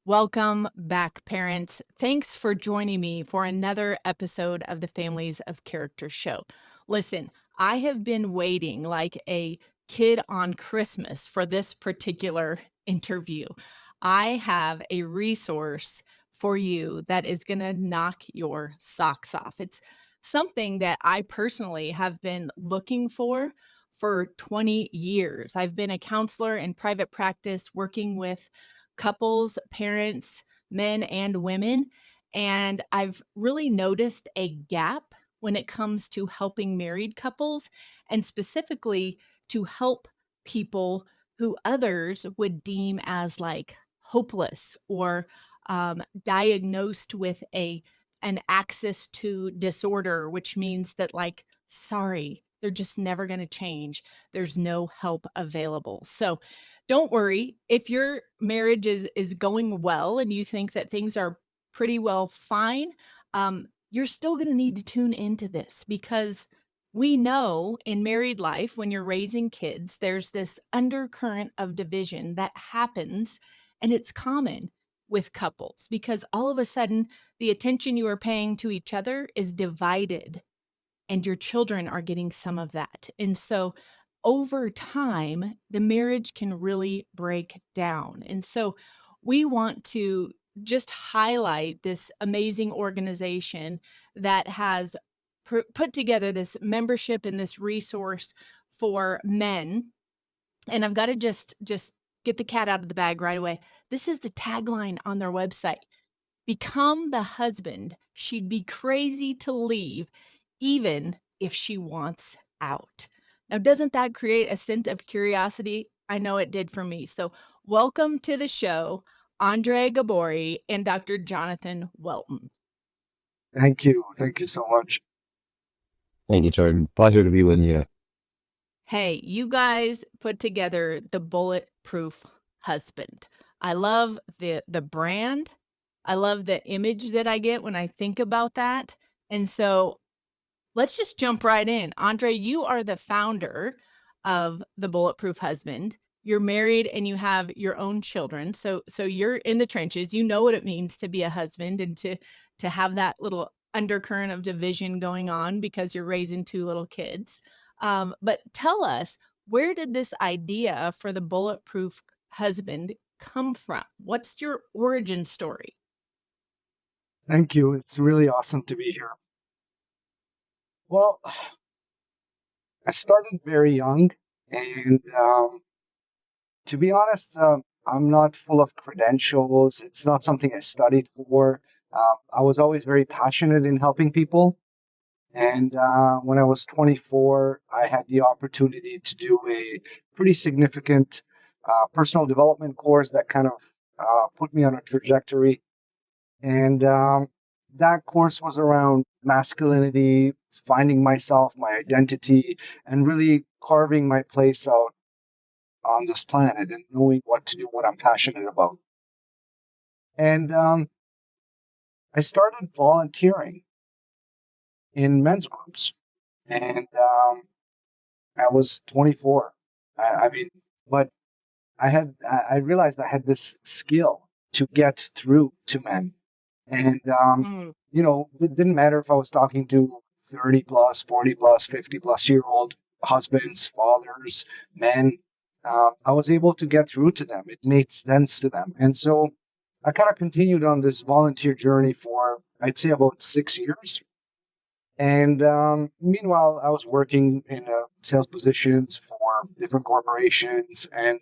Welcome back, parents. Thanks for joining me for another episode of the Families of Character show. Listen, I have been waiting like a kid on Christmas for this particular interview. I have a resource for you that is going to knock your socks off. It's something that I personally have been looking for 20 years. I've been a counselor in private practice working with couples, parents, men and women. And I've really noticed a gap when it comes to helping married couples and specifically to help people who others would deem as like hopeless or diagnosed with an access to disorder, which means that like, sorry, they're just never going to change. There's no help available. So don't worry if your marriage is going well and you think that things are pretty well fine. You're still going to need to tune into this because we know in married life, when you're raising kids, there's this undercurrent of division that happens, and it's common with couples because all of a sudden the attention you are paying to each other is divided and your children are getting some of that. And so over time, the marriage can really break down. And so we want to just highlight this amazing organization that has put together this membership and this resource for men. And I've got to just get the cat out of the bag right away. This is the tagline on their website. Become the husband she'd be crazy to leave, even if she wants out. Now, doesn't that create a sense of curiosity? I know it did for me. So, welcome to the show, Endre Gabori and Dr. Jonathan Welton. Thank you. Thank you so much. Thank you, Jordan. Pleasure to be with you. Hey, you guys put together the Bulletproof Husband. I love the brand. I love the image that I get when I think about that. And so let's just jump right in. Endre, you are the founder of the Bulletproof Husband. You're married and you have your own children. So you're in the trenches. You know what it means to be a husband and to have that little undercurrent of division going on because you're raising two little kids. But tell us, where did this idea for the Bulletproof Husband come from? What's your origin story? Thank you. It's really awesome to be here. Well, I started very young, and to be honest, I'm not full of credentials. It's not something I studied for. I was always very passionate in helping people. And when I was 24, I had the opportunity to do a pretty significant personal development course that kind of put me on a trajectory. And that course was around masculinity, finding myself, my identity, and really carving my place out on this planet and knowing what to do, what I'm passionate about. And I started volunteering in men's groups. And I was 24. But I realized I had this skill to get through to men. And, it didn't matter if I was talking to 30 plus, 40 plus, 50 plus year old husbands, fathers, men. I was able to get through to them. It made sense to them. And so I kind of continued on this volunteer journey for, I'd say, about 6 years. And meanwhile, I was working in sales positions for different corporations, and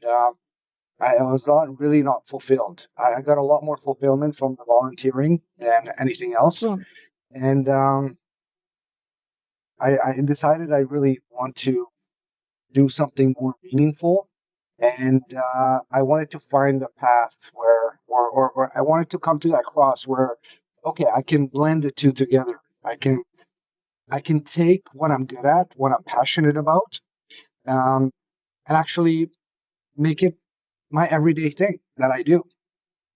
I was not fulfilled. I got a lot more fulfillment from the volunteering than anything else. Yeah. And I decided I really want to do something more meaningful. And I wanted to find a path where, or I wanted to come to that cross where, okay, I can blend the two together. I can take what I'm good at, what I'm passionate about, and actually make it my everyday thing that I do.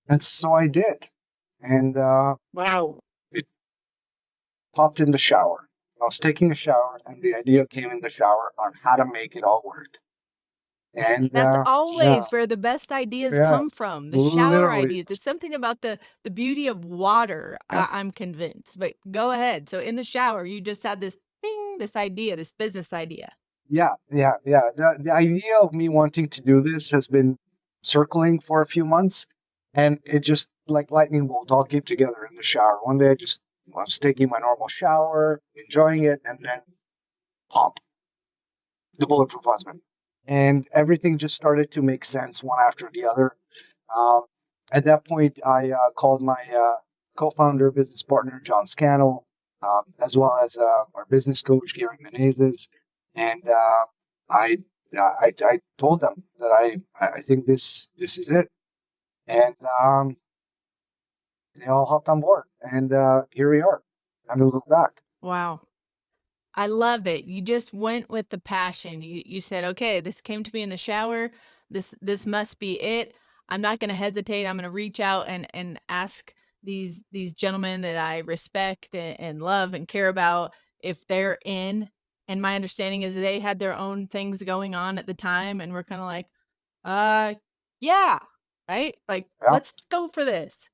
And so I did. And Wow. it popped in the shower. I was taking a shower, and the idea came in the shower on how to make it all work. And That's yeah, always where the best ideas yeah, come from, the shower literally. ideas. It's something about the beauty of water, Yeah, I'm convinced, but go ahead. So in the shower, you just had this bing, this idea, this business idea. yeah, yeah, yeah. The idea of me wanting to do this has been circling for a few months, and it just like lightning bolt all came together in the shower. One day I was taking my normal shower, enjoying it, and then pop, the Bulletproof Husband. And everything just started to make sense one after the other. Um, at that point, I called my co-founder, business partner, John Scannell, as well as our business coach, Gary Menezes, and I told them that I think this is it, and they all hopped on board, and here we are. I'm gonna look back. Wow. I love it. You just went with the passion. You said, "Okay, this came to me in the shower. This must be it. I'm not gonna hesitate. I'm gonna reach out and ask these gentlemen that I respect and love and care about if they're in." And my understanding is they had their own things going on at the time and we're kinda like, "Uh, yeah." Right? Like, Yeah, "Let's go for this."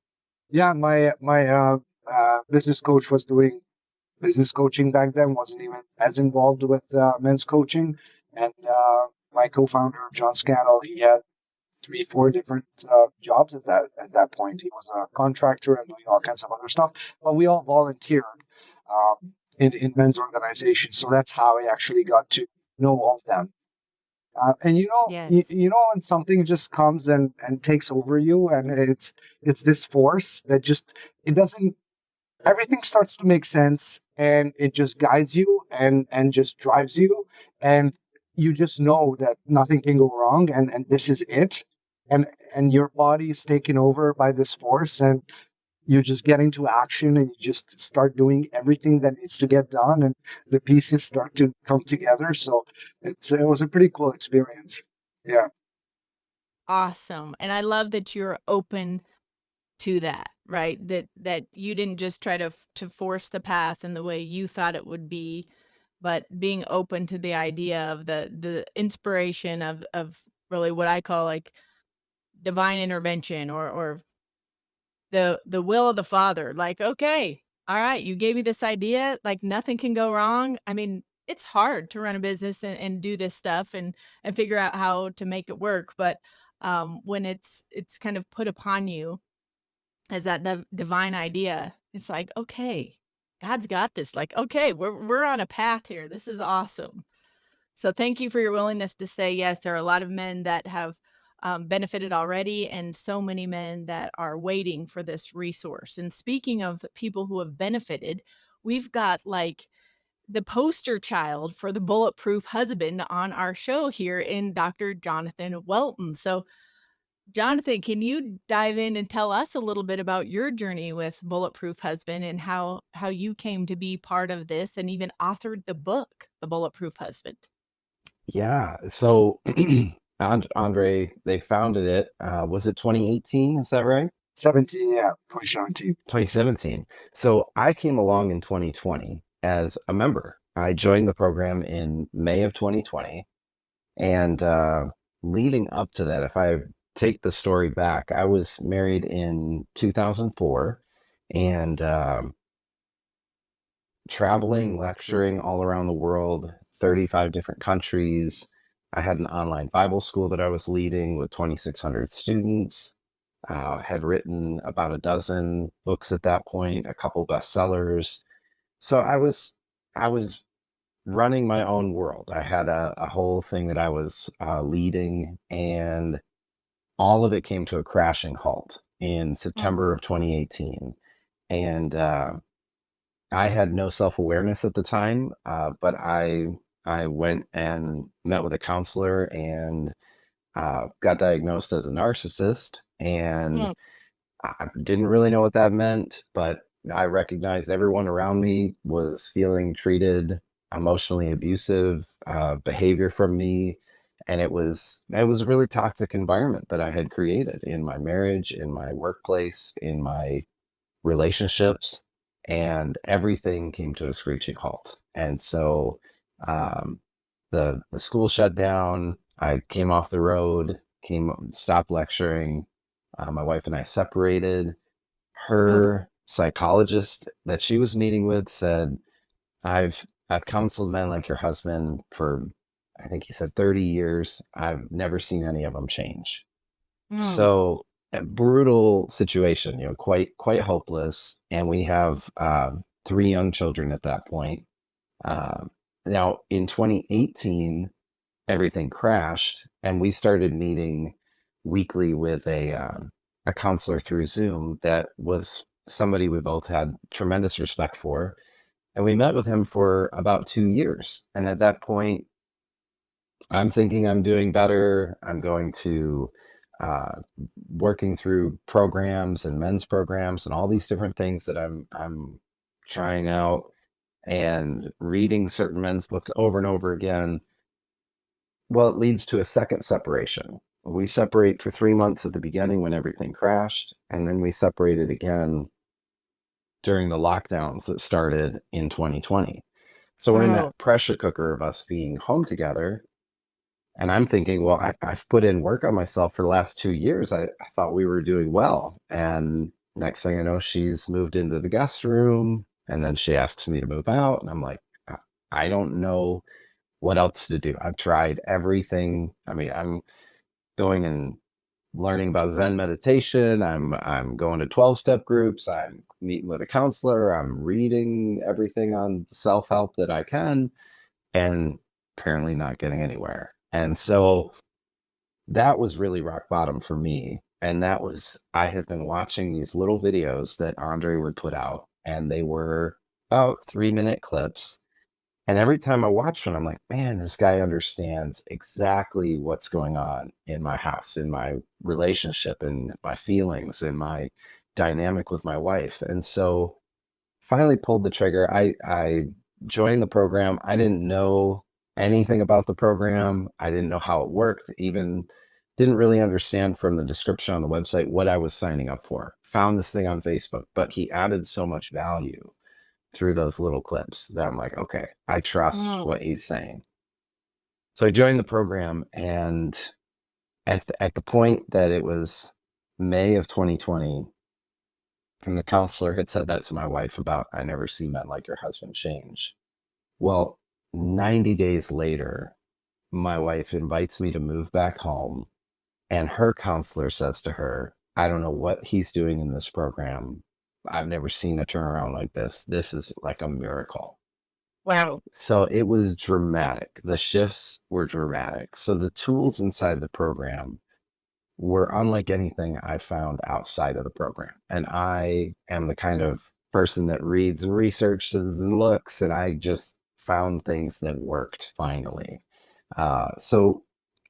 yeah. My business coach was doing business coaching back then, wasn't even as involved with men's coaching. And my co-founder, John Scannell, he had three, four different jobs at that point. He was a contractor and doing all kinds of other stuff. But we all volunteered in men's organizations. So that's how I actually got to know of them. And Yes. you know when something just comes and takes over you, and it's this force that just it doesn't everything starts to make sense, and it just guides you and just drives you, and you just know that nothing can go wrong, and this is it, and your body is taken over by this force, and you just get into action, and you just start doing everything that needs to get done, and the pieces start to come together. So it was a pretty cool experience. Yeah. Awesome. And I love that you're open to that, right? That you didn't just try to force the path in the way you thought it would be, but being open to the idea of the inspiration of really what I call like divine intervention or the will of the Father. Like, okay, all right, you gave me this idea, like nothing can go wrong. I mean, it's hard to run a business and do this stuff and figure out how to make it work, but when it's kind of put upon you as that divine idea, it's like, "Okay, God's got this." Like, "Okay, we're on a path here. This is awesome." So thank you for your willingness to say yes. There are a lot of men that have, benefited already and so many men that are waiting for this resource. And speaking of people who have benefited, we've got, like, the poster child for the Bulletproof Husband on our show here in Dr. Jonathan Welton. So Jonathan, can you dive in and tell us a little bit about your journey with Bulletproof Husband and how you came to be part of this and even authored the book, The Bulletproof Husband? Yeah. So, Andre, they founded it. Was it 2018? Is that right? 17, yeah, 2017. 2017. So I came along in 2020 as a member. I joined the program in May of 2020. And leading up to that, if I take the story back, I was married in 2004 and traveling, lecturing all around the world, 35 different countries. I had an online Bible school that I was leading with 2,600 students. Had written about a dozen books at that point, a couple bestsellers. So I was running my own world. I had a whole thing that I was leading, and all of it came to a crashing halt in Mm, September of 2018. And I had no self-awareness at the time, but I went and met with a counselor and got diagnosed as a narcissist, and mm, I didn't really know what that meant, but I recognized everyone around me was feeling treated emotionally abusive behavior from me, and it was a really toxic environment that I had created in my marriage, in my workplace, in my relationships, and everything came to a screeching halt. And so um, the school shut down. I came off the road, stopped lecturing. My wife and I separated. Oh, Her psychologist that she was meeting with said, I've counseled men like your husband for, I think he said 30 years. I've never seen any of them change. mm. So a brutal situation, quite hopeless. And we have three young children at that point. Uh, Now in 2018, everything crashed, and we started meeting weekly with a counselor through Zoom that was somebody we both had tremendous respect for. And we met with him for about 2 years. And at that point, I'm thinking I'm doing better. I'm going to uh, working through programs and men's programs and all these different things that I'm trying out and reading certain men's books over and over again. Well, it leads to a second separation. We separate for 3 months at the beginning when everything crashed, and then we separated again during the lockdowns that started in 2020. So we're in Oh, that pressure cooker of us being home together. And I'm thinking, well, I've put in work on myself for the last 2 years. I thought we were doing well. And next thing I know, she's moved into the guest room. And then she asks me to move out. And I'm like, I don't know what else to do. I've tried everything. I mean, I'm going and learning about Zen meditation. I'm going to 12-step groups. I'm meeting with a counselor. I'm reading everything on self-help that I can, and apparently not getting anywhere. And so that was really rock bottom for me. And that was, I had been watching these little videos that Andre would put out, and they were about 3-minute clips. And every time I watch one, I'm like, man, this guy understands exactly what's going on in my house, in my relationship, in my feelings, in my dynamic with my wife. And so finally pulled the trigger. I joined the program. I didn't know anything about the program. I didn't know how it worked, even didn't really understand from the description on the website what I was signing up for. Found this thing on Facebook, but he added so much value through those little clips that I'm like, okay, I trust mm. what he's saying. So I joined the program, and at the point that it was May of 2020, and the counselor had said that to my wife about, I never see men like your husband change. Well, 90 days later, my wife invites me to move back home, and her counselor says to her, I don't know what he's doing in this program. I've never seen a turnaround like this. This is like a miracle. Wow. So it was dramatic. The shifts were dramatic. So the tools inside the program were unlike anything I found outside of the program. And I am the kind of person that reads and researches and looks, and I just found things that worked finally. So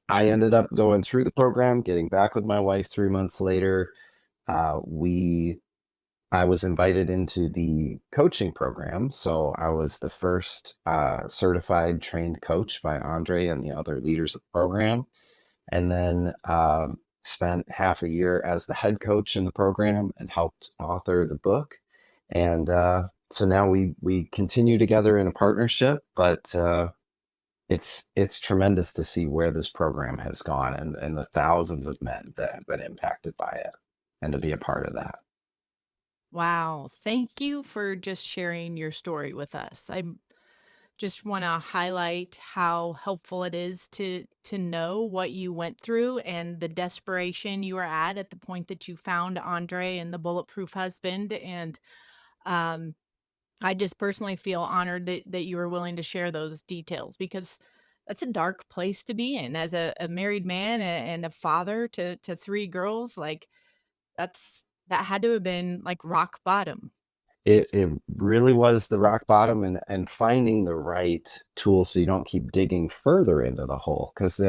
I ended up going through the program, getting back with my wife 3 months later. We I was invited into the coaching program. So I was the first certified trained coach by Andre and the other leaders of the program. And then spent half a year as the head coach in the program and helped author the book. And so now we continue together in a partnership, but it's tremendous to see where this program has gone, and the thousands of men that have been impacted by it, and to be a part of that. Wow. Thank you for just sharing your story with us. I just want to highlight how helpful it is to know what you went through and the desperation you were at the point that you found Andre and the Bulletproof Husband. And um, I just personally feel honored that you were willing to share those details because that's a dark place to be in as a married man and a father to three girls. Like that had to have been like rock bottom. It really was the rock bottom, and finding the right tools so you don't keep digging further into the hole, because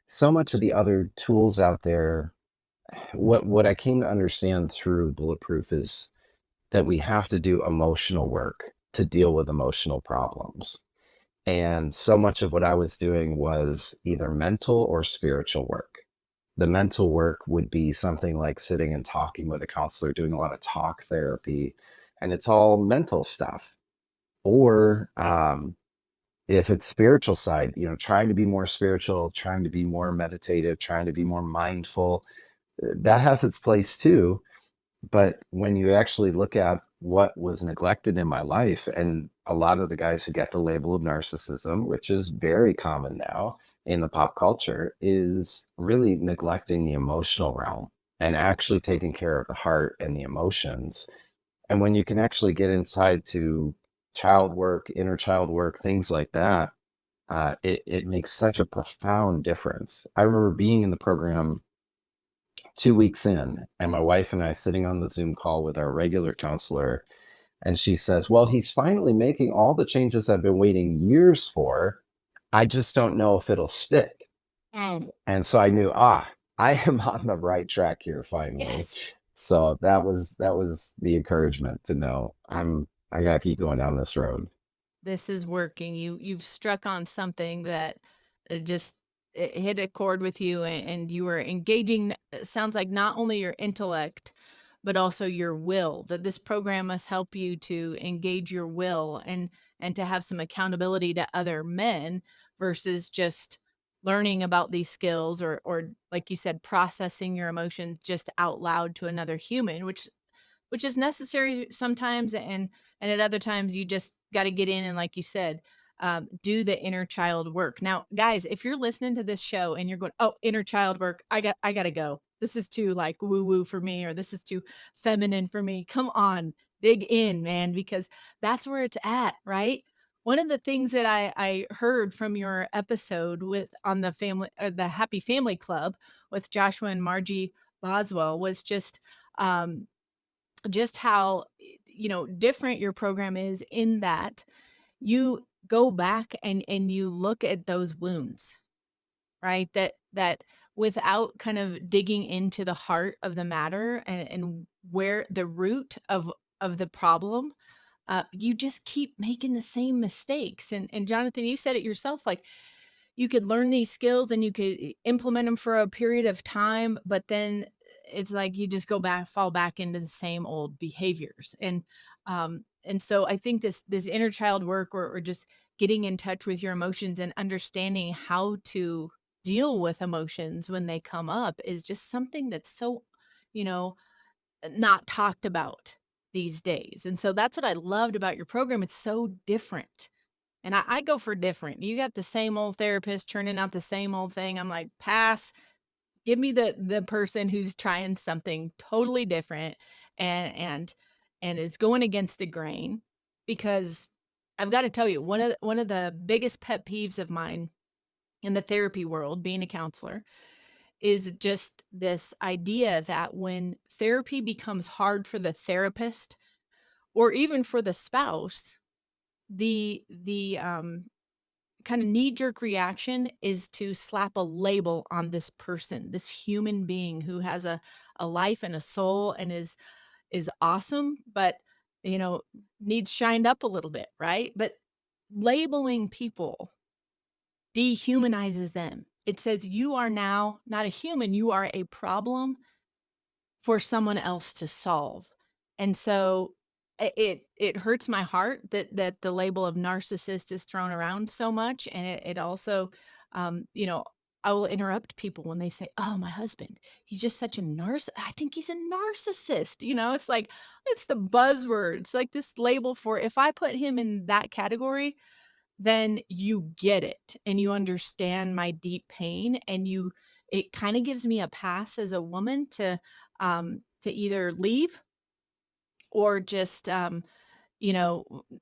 so much of the other tools out there, what I came to understand through Bulletproof is that we have to do emotional work to deal with emotional problems. And so much of what I was doing was either mental or spiritual work. The mental work would be something like sitting and talking with a counselor, doing a lot of talk therapy, and it's all mental stuff. Or if it's spiritual side, trying to be more spiritual, trying to be more meditative, trying to be more mindful, that has its place too. But when you actually look at what was neglected in my life, and a lot of the guys who get the label of narcissism, which is very common now in the pop culture, is really neglecting the emotional realm and actually taking care of the heart and the emotions. And when you can actually get inside to child work, inner child work, things like that, it makes such a profound difference. I remember being in the program 2 weeks in, and my wife and I sitting on the Zoom call with our regular counselor, and she says, "Well, he's finally making all the changes I've been waiting years for. I just don't know if it'll stick." Mm. And so I knew, I am on the right track here finally. Yes. So that was the encouragement to know I gotta keep going down this road. This is working. You've struck on something that just it hit a chord with you, and you were engaging. It sounds like not only your intellect, but also your will. That this program must help you to engage your will and to have some accountability to other men versus just learning about these skills or like you said, processing your emotions just out loud to another human, which is necessary sometimes, and at other times you just got to get in and like you said, do the inner child work. Now guys, if you're listening to this show and you're going, oh, inner child work, I gotta go, this is too like woo woo for me, or this is too feminine for me, come on, dig in, man, because that's where it's at, right? One of the things that I heard from your episode with on the family, the Happy Family Club with Joshua and Margie Boswell was just how different your program is in that you go back and you look at those wounds, right? That without kind of digging into the heart of the matter and where the root of the problem, you just keep making the same mistakes. And Jonathan, you said it yourself, like you could learn these skills and you could implement them for a period of time, but then it's like you just go back, fall back into the same old behaviors. And so I think this inner child work, or just getting in touch with your emotions and understanding how to deal with emotions when they come up is just something that's so, you know, not talked about these days. And so that's what I loved about your program. It's so different. And I go for different. You got the same old therapist churning out the same old thing. I'm like, pass. Give me the person who's trying something totally different and and and is going against the grain. Because I've got to tell you, one of the biggest pet peeves of mine in the therapy world, being a counselor, is just this idea that when therapy becomes hard for the therapist or even for the spouse, the kind of knee jerk reaction is to slap a label on this person, this human being who has a life and a soul and is awesome, but you know, needs shined up a little bit, right? But labeling people dehumanizes them. It says you are now not a human, you are a problem for someone else to solve. And so it hurts my heart that the label of narcissist is thrown around so much. And it also, you know, I will interrupt people when they say, "Oh, my husband, he's just such a I think he's a narcissist." You know, it's like it's the buzzword. It's like this label for if I put him in that category, then you get it and you understand my deep pain, and you it kind of gives me a pass as a woman to either leave or just not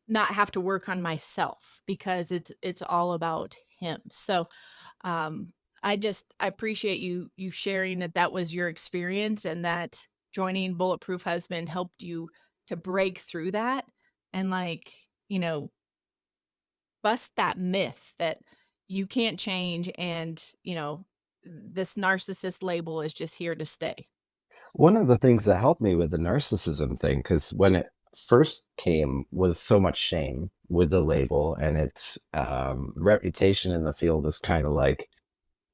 have to work on myself because it's all about him. So I appreciate you sharing that was your experience, and that joining Bulletproof Husband helped you to break through that and you know bust that myth that you can't change, and this narcissist label is just here to stay. One of the things that helped me with the narcissism thing, because when it first came, was so much shame with the label, and its reputation in the field is kind of like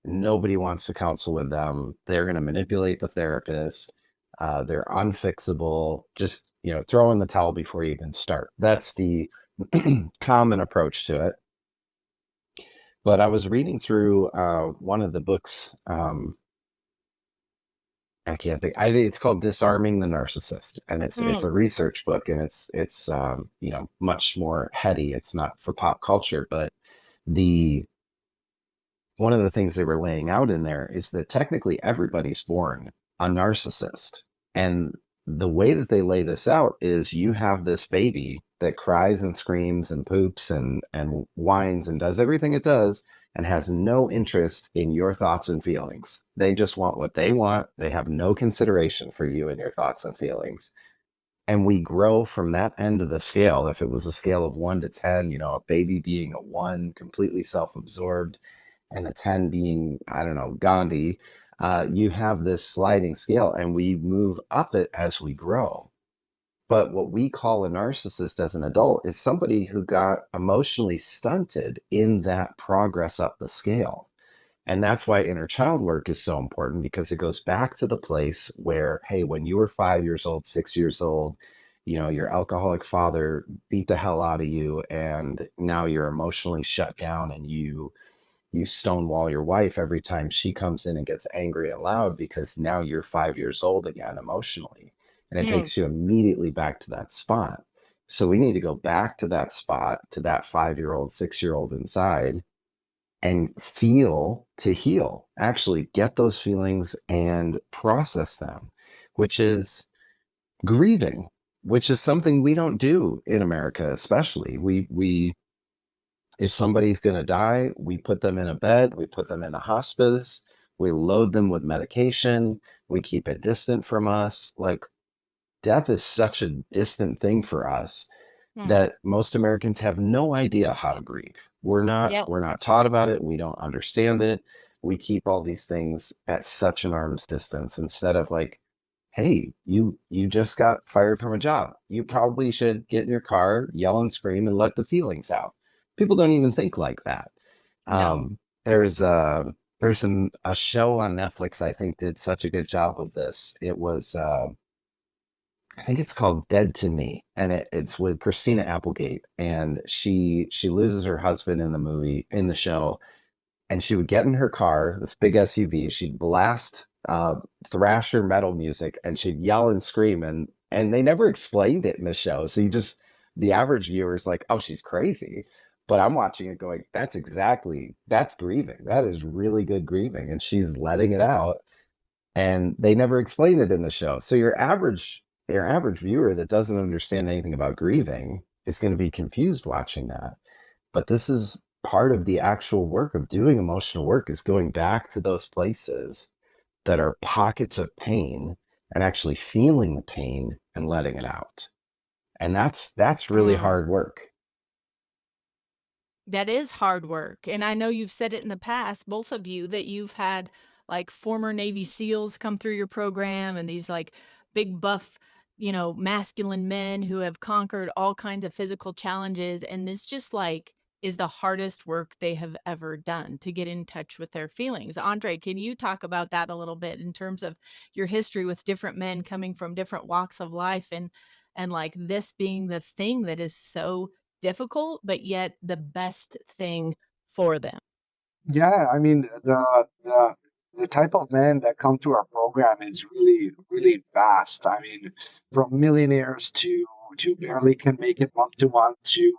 nobody wants to counsel with them. They're going to manipulate the therapist. They're unfixable. Just throw in the towel before you even start. That's the common approach to it. But I was reading through one of the books. I can't think. I think it's called "Disarming the Narcissist," and it's Mm, a research book, and it's much more heady. It's not for pop culture, but the one of the things they were laying out in there is that technically everybody's born a narcissist. And the way that they lay this out is you have this baby that cries and screams and poops and whines and does everything it does and has no interest in your thoughts and feelings. They just want what they want. They have no consideration for you and your thoughts and feelings. And we grow from that end of the scale. If it was a scale of 1 to 10, a baby being a 1, completely self absorbed, and a 10 being, I don't know, Gandhi, you have this sliding scale and we move up it as we grow. But what we call a narcissist as an adult is somebody who got emotionally stunted in that progress up the scale. And that's why inner child work is so important, because it goes back to the place where, hey, when you were 5 years old, 6 years old, your alcoholic father beat the hell out of you, and now you're emotionally shut down, and you stonewall your wife every time she comes in and gets angry and loud, because now you're 5 years old again emotionally. And it mm, takes you immediately back to that spot. So we need to go back to that spot, to that 5 year old, 6 year old inside, and feel to heal. Actually get those feelings and process them, which is grieving, which is something we don't do in America, especially. We if somebody's going to die, we put them in a bed, we put them in a hospice, we load them with medication, we keep it distant from us. Like, death is such a distant thing for us mm. that most Americans have no idea how to grieve. We're not Yep. we're not taught about it. We don't understand it. We keep all these things at such an arm's distance, instead of like, hey, you just got fired from a job. You probably should get in your car, yell and scream, and let the feelings out. People don't even think like that. No. Um, there's a show on Netflix I think did such a good job of this. It was I think it's called Dead to Me, and it's with Christina Applegate, and she loses her husband in the show, and she would get in her car, this big SUV, she'd blast thrasher metal music, and she'd yell and scream, and they never explained it in the show, so the average viewer is like, oh, she's crazy, but I'm watching it going, that's grieving, that is really good grieving, and she's letting it out, and they never explain it in the show. So your average viewer that doesn't understand anything about grieving is going to be confused watching that. But this is part of the actual work of doing emotional work, is going back to those places that are pockets of pain and actually feeling the pain and letting it out. And that's really Mm. hard work. That is hard work, and I know you've said it in the past, both of you, that you've had, like, former Navy SEALs come through your program and these, like, big buff, masculine men who have conquered all kinds of physical challenges, and this just, like, is the hardest work they have ever done to get in touch with their feelings. Andre, can you talk about that a little bit in terms of your history with different men coming from different walks of life and, like, this being the thing that is so difficult, but yet the best thing for them. Yeah, I mean the type of men that come through our program is really really vast. I mean, from millionaires to barely can make it month to month to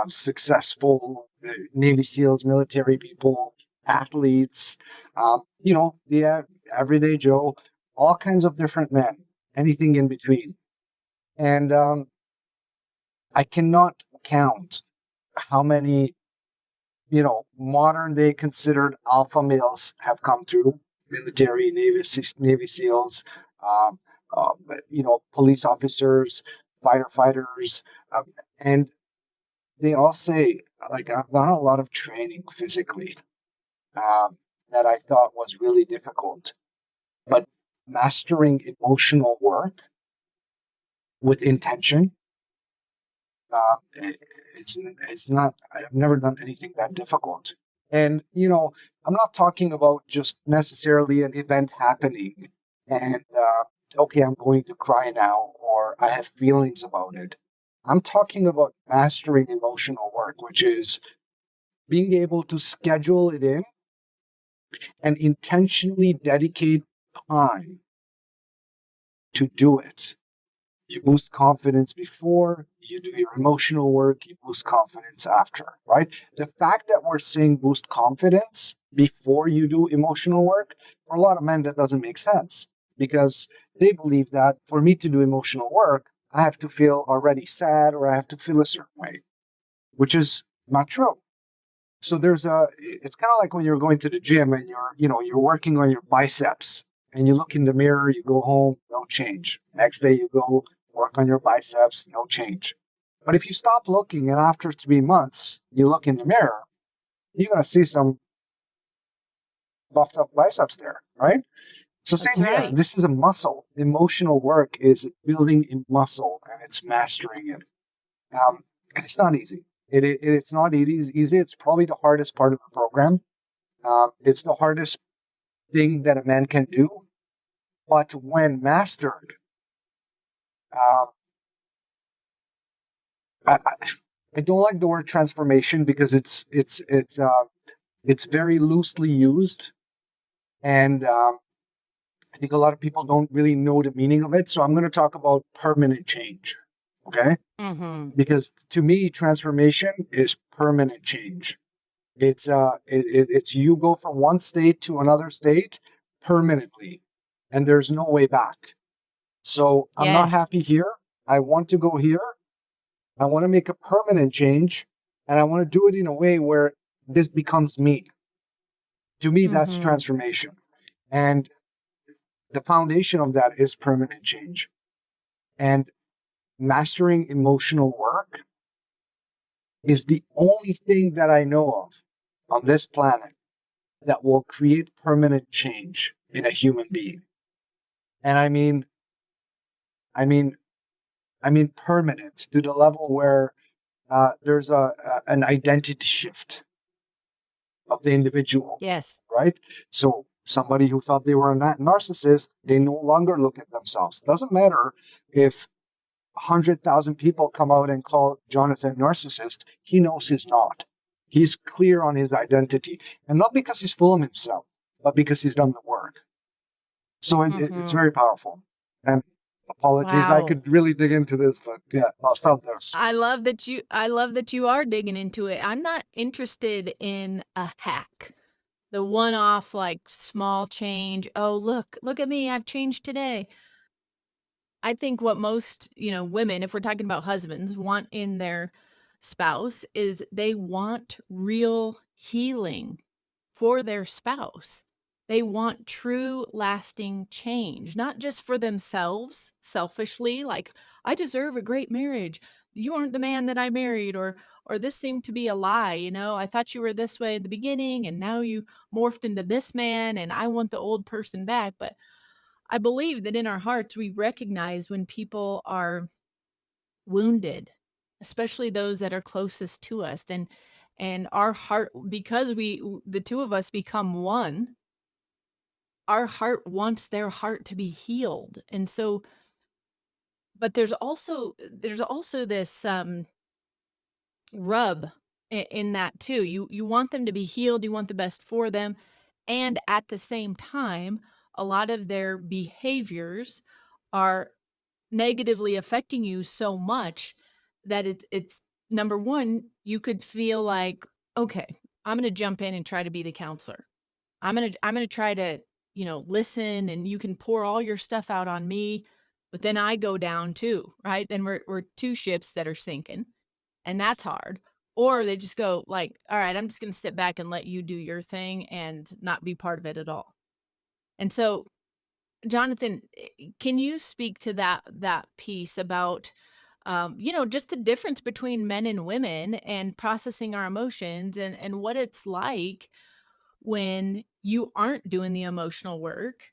successful Navy SEALs, military people, athletes, the everyday Joe, all kinds of different men, anything in between. And I cannot count how many modern day considered alpha males have come through military, Navy SEALs, um, police officers, firefighters, and they all say, like, I've done a lot of training physically that I thought was really difficult, but mastering emotional work with intention, it's not. I've never done anything that difficult. And I'm not talking about just necessarily an event happening and okay, I'm going to cry now, or I have feelings about it. I'm talking about mastering emotional work, which is being able to schedule it in and intentionally dedicate time to do it. You boost confidence before you do your emotional work, you boost confidence after, right? The fact that we're saying boost confidence before you do emotional work, for a lot of men, that doesn't make sense because they believe that for me to do emotional work, I have to feel already sad or I have to feel a certain way, which is not true. So it's kind of like when you're going to the gym and you're working on your biceps and you look in the mirror, you go home, no change. Next day you go work on your biceps, no change. But if you stop looking and after 3 months, you look in the mirror, you're going to see some buffed up biceps there, right? So That's same here. right. This is a muscle. Emotional work is building a muscle and it's mastering it. And it's not easy. It's not easy. It's probably the hardest part of the program. It's the hardest thing that a man can do. But when mastered, uh, I, I I don't like the word transformation because it's very loosely used, and I think a lot of people don't really know the meaning of it. So I'm going to talk about permanent change. Okay, Mm-hmm. because to me, transformation is permanent change. It's you go from one state to another state permanently, and there's no way back. So I'm not Yes. happy here. I want to go here. I want to make a permanent change, and I want to do it in a way where this becomes me. To me, that's Mm-hmm. transformation, and the foundation of that is permanent change. And mastering emotional work is the only thing that I know of on this planet that will create permanent change in a human being. And I mean, I mean permanent to the level where there's an identity shift of the individual, Yes. right? So somebody who thought they were a narcissist, they no longer look at themselves. Doesn't matter if 100,000 people come out and call Jonathan narcissist. He knows he's not. He's clear on his identity, and not because he's full of himself, but because he's done the work. So it's Mm-hmm. very powerful. And apologies, I Wow. could really dig into this, but yeah, I'll stop there. I love that you are digging into it. I'm not interested in a hack. The one-off, like, small change. Oh, look at me, I've changed today. I think what most, women, if we're talking about husbands, want in their spouse is they want real healing for their spouse. They want true lasting change, not just for themselves selfishly, like, I deserve a great marriage. You aren't the man that I married, or this seemed to be a lie, I thought you were this way at the beginning and now you morphed into this man and I want the old person back. But I believe that in our hearts, we recognize when people are wounded, especially those that are closest to us. And our heart, because the two of us become one, our heart wants their heart to be healed. And so, but there's also this rub in that too. You want them to be healed, you want the best for them, and at the same time, a lot of their behaviors are negatively affecting you so much that it's number 1, you could feel like, "Okay, I'm gonna jump in and try to be the counselor. I'm gonna try to, listen, and you can pour all your stuff out on me, but then I go down too," right? Then we're 2 ships that are sinking, and that's hard. Or they just go like, "All right, I'm just gonna sit back and let you do your thing and not be part of it at all." And so Jonathan, can you speak to that piece about, just the difference between men and women and processing our emotions and what it's like when you aren't doing the emotional work,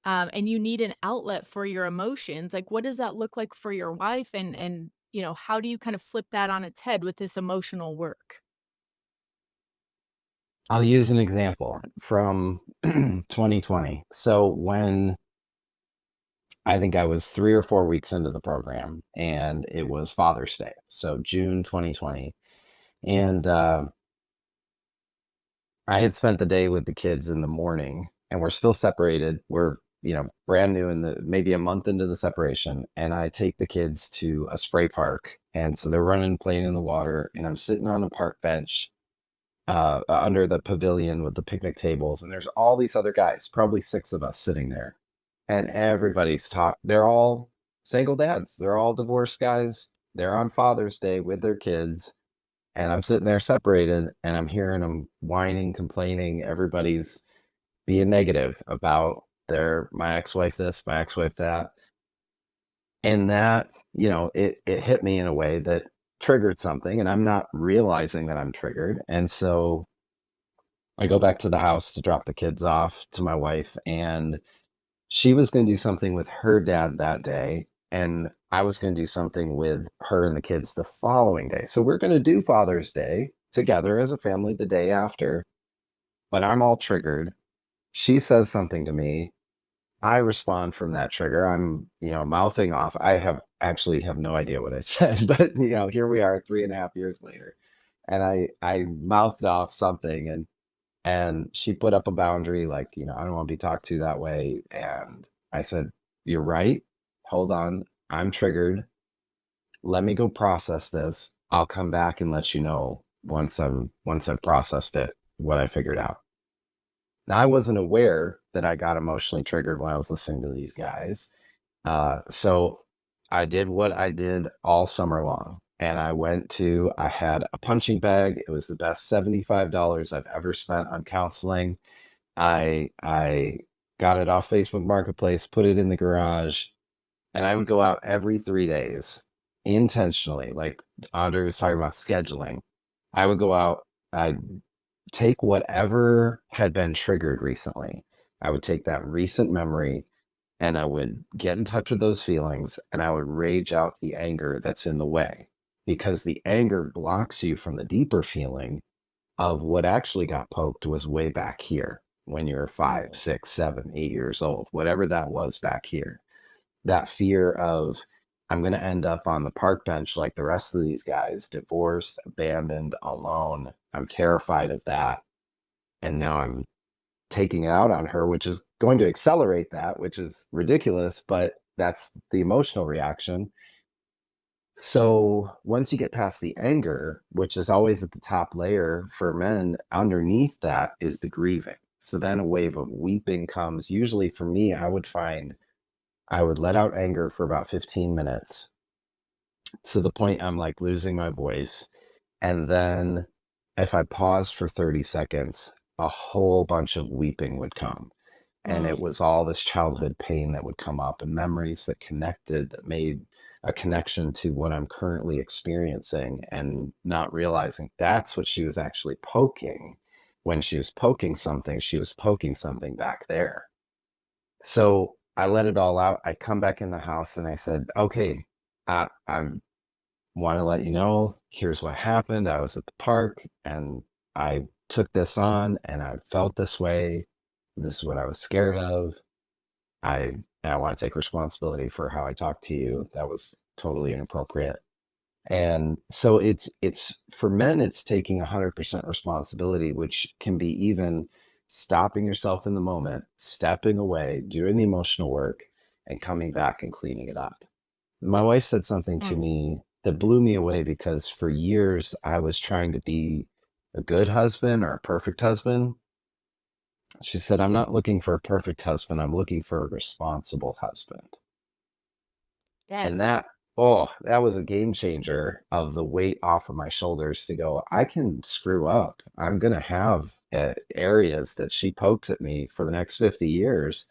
and you need an outlet for your emotions? Like, what does that look like for your wife, and how do you kind of flip that on its head with this emotional work? I'll use an example from 2020. So when I think I was 3 or 4 weeks into the program, and it was Father's Day, so June 2020, and I had spent the day with the kids in the morning and we're still separated. We're, brand new in maybe a month into the separation. And I take the kids to a spray park. And so they're running, playing in the water. And I'm sitting on a park bench under the pavilion with the picnic tables. And there's all these other guys, probably six of us sitting there. And everybody's they're all single dads. They're all divorced guys. They're on Father's Day with their kids. And I'm sitting there separated and I'm hearing them whining, complaining. Everybody's being negative about my ex-wife this, my ex-wife that. And that, it hit me in a way that triggered something and I'm not realizing that I'm triggered. And so I go back to the house to drop the kids off to my wife, and she was going to do something with her dad that day. And I was going to do something with her and the kids the following day. So we're going to do Father's Day together as a family the day after, but I'm all triggered. She says something to me. I respond from that trigger. I'm, mouthing off. Actually have no idea what I said, but here we are 3.5 years later. And I mouthed off something and she put up a boundary like, I don't want to be talked to that way. And I said, you're right. Hold on. I'm triggered. Let me go process this. I'll come back and let you know once I've processed it, what I figured out. Now, I wasn't aware that I got emotionally triggered when I was listening to these guys. So I did what I did all summer long. And I had a punching bag. It was the best $75 I've ever spent on counseling. I got it off Facebook Marketplace, put it in the garage, and I would go out every 3 days intentionally. Like Andre was talking about scheduling. I would go out, I'd take whatever had been triggered recently. I would take that recent memory and I would get in touch with those feelings and I would rage out the anger that's in the way, because the anger blocks you from the deeper feeling of what actually got poked was way back here when you were 5, 6, 7, 8 years old, whatever that was back here. That fear of, I'm going to end up on the park bench like the rest of these guys, divorced, abandoned, alone. I'm terrified of that. And now I'm taking it out on her, which is going to accelerate that, which is ridiculous, but that's the emotional reaction. So once you get past the anger, which is always at the top layer for men, underneath that is the grieving. So then a wave of weeping comes. Usually for me, I would let out anger for about 15 minutes to the point I'm like losing my voice. And then if I paused for 30 seconds, a whole bunch of weeping would come. And it was all this childhood pain that would come up and memories that made a connection to what I'm currently experiencing, and not realizing that's what she was actually poking. When she was poking something, she was poking something back there. So I let it all out. I come back in the house and I said, okay, I want to let you know, here's what happened. I was at the park and I took this on and I felt this way. This is what I was scared of. I want to take responsibility for how I talked to you. That was totally inappropriate. And so it's for men, it's taking 100% responsibility, which can be even stopping yourself in the moment, stepping away, doing the emotional work, and coming back and cleaning it up. My wife said something to me that blew me away, because for years I was trying to be a good husband or a perfect husband. She said, I'm not looking for a perfect husband. I'm looking for a responsible husband. And Yes. that was a game changer of the weight off of my shoulders to go, I can screw up. I'm going to have areas that she pokes at me for the next 50 years.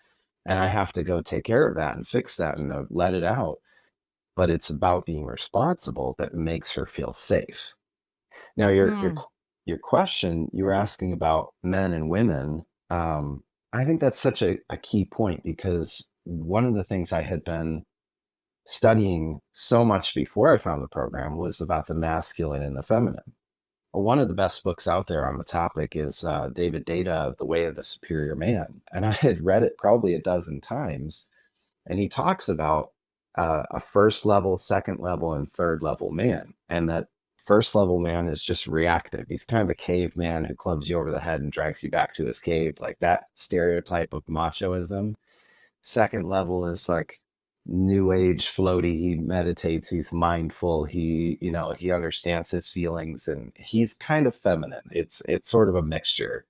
And I have to go take care of that and fix that and let it out. But it's about being responsible that makes her feel safe. Now, your question, you were asking about men and women. I think that's such a key point, because one of the things I had been studying so much before I found the program was about the masculine and the feminine. One of the best books out there on the topic is David Data, The Way of the Superior Man. And I had read it probably a dozen times. And he talks about a first level, second level, and third level man. And that first level man is just reactive. He's kind of a caveman who clubs you over the head and drags you back to his cave, like that stereotype of machoism. Second level is like new age floaty. He meditates, he's mindful, he understands his feelings, and he's kind of feminine. It's sort of a mixture.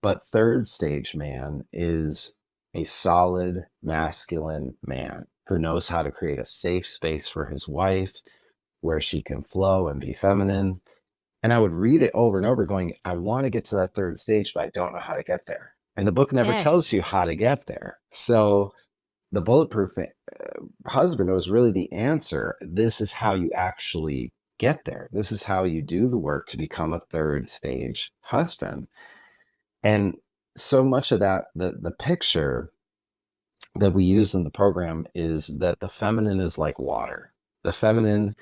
But third stage man is a solid masculine man who knows how to create a safe space for his wife where she can flow and be feminine. And I would read it over and over going, I want to get to that third stage, but I don't know how to get there. And the book never Yes. tells you how to get there. So the Bulletproof Husband was really the answer. This is how you actually get there. This is how you do the work to become a third stage husband. And so much of that, the picture that we use in the program is that the feminine is like water. The feminine,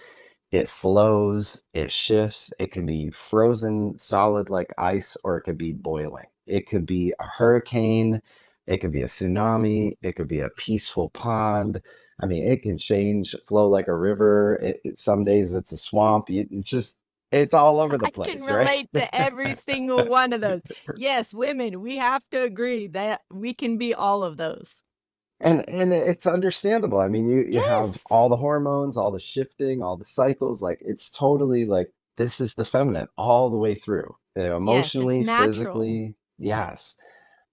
it flows, it shifts, it can be frozen solid like ice, or it could be boiling. It could be a hurricane, it could be a tsunami, it could be a peaceful pond. I mean, it can change, flow like a river. Some days it's a swamp. It's all over the I can place, right? relate to every single one of those. Yes, women, we have to agree that we can be all of those. And it's understandable. I mean, you have Yes. all the hormones, all the shifting, all the cycles. Like it's totally like this is the feminine all the way through, Yes, it's emotionally, natural. physically. Yes,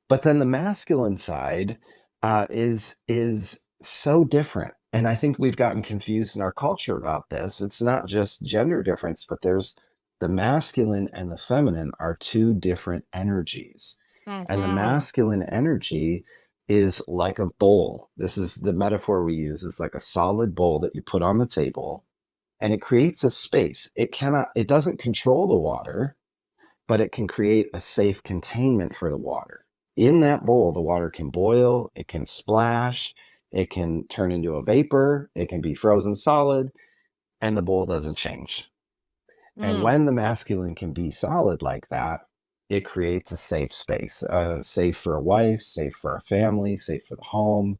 but then the masculine side is so different, and I think we've gotten confused in our culture about this. It's not just gender difference, but there's the masculine and the feminine are two different energies, and the Mhm. masculine energy is like a bowl. This is the metaphor we use. It's like a solid bowl that you put on the table, and it creates a space. It doesn't control the water, but it can create a safe containment for the water. In that bowl, the water can boil, it can splash, it can turn into a vapor, it can be frozen solid, and the bowl doesn't change. And Mm. when the masculine can be solid like that, it creates a safe space, safe for a wife, safe for a family, safe for the home.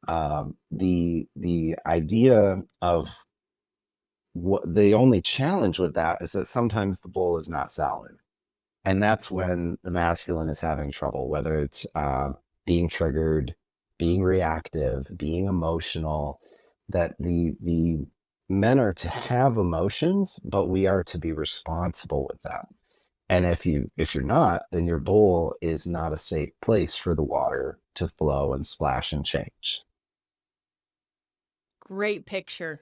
The idea of what the only challenge with that is that sometimes the bowl is not solid, and that's when the masculine is having trouble, whether it's being triggered, being reactive, being emotional. That the men are to have emotions, but we are to be responsible with that. And if you're not, then your bowl is not a safe place for the water to flow and splash and change. Great picture.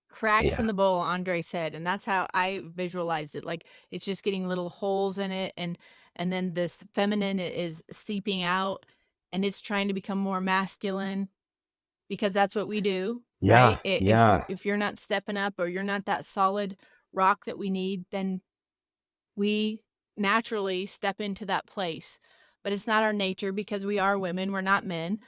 Cracks in Yeah. the bowl, Andre said, and that's how I visualized it, like, it's just getting little holes in it, and then this feminine is seeping out, and it's trying to become more masculine because that's what we do, Yeah. right? I Yeah. if you're not stepping up or you're not that solid rock that we need, then we naturally step into that place. But it's not our nature because we are women, we're not men,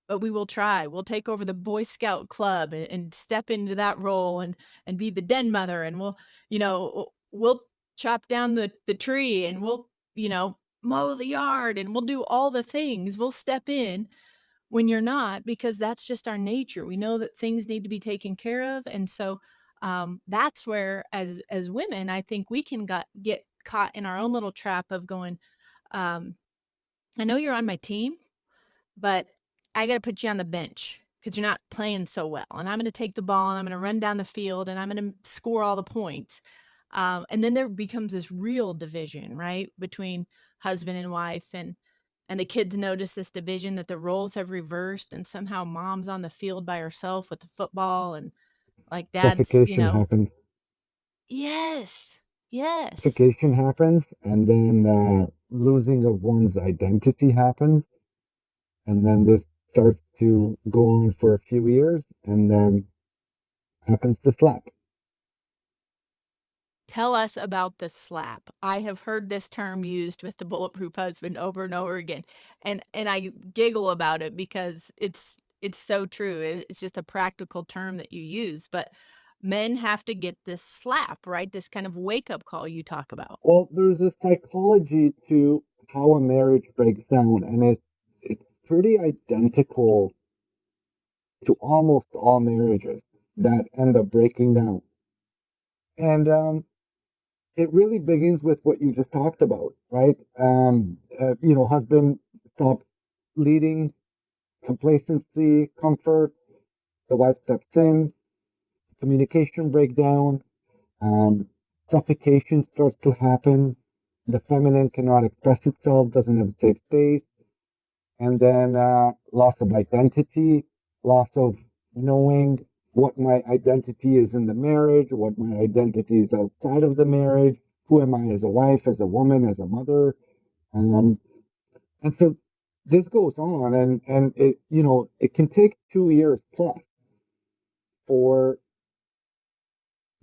but we will try. We'll take over the Boy Scout club and step into that role and be the den mother, and we'll chop down the tree, and we'll, mow the yard, and we'll do all the things. We'll step in when you're not, because that's just our nature. We know that things need to be taken care of, and so that's where, as women, I think we can get caught in our own little trap of going, um, I know you're on my team, but I got to put you on the bench because you're not playing so well. And I'm going to take the ball and I'm going to run down the field and I'm going to score all the points. And then there becomes this real division, right, between husband and wife, and the kids notice this division, that the roles have reversed, and somehow mom's on the field by herself with the football, and like dad's, Suffocation happens. yes, yes. Suffocation happens, and then losing of one's identity happens, and then this starts to go on for a few years, and then happens to slap. Tell us about the slap. I have heard this term used with the Bulletproof Husband over and over again, and I giggle about it because it's so true. It's just a practical term that you use, but men have to get this slap, right? This kind of wake up call you talk about. Well, there's a psychology to how a marriage breaks down, and it's pretty identical to almost all marriages that end up breaking down. And it really begins with what you just talked about, right? Husband stop leading, complacency, comfort. The wife steps in, communication breakdown, um, suffocation starts to happen. The feminine cannot express itself, doesn't have a safe space, and then loss of identity, loss of knowing what my identity is in the marriage, what my identity is outside of the marriage, who am I as a wife, as a woman, as a mother, um, and so this goes on, and it can take 2 years plus for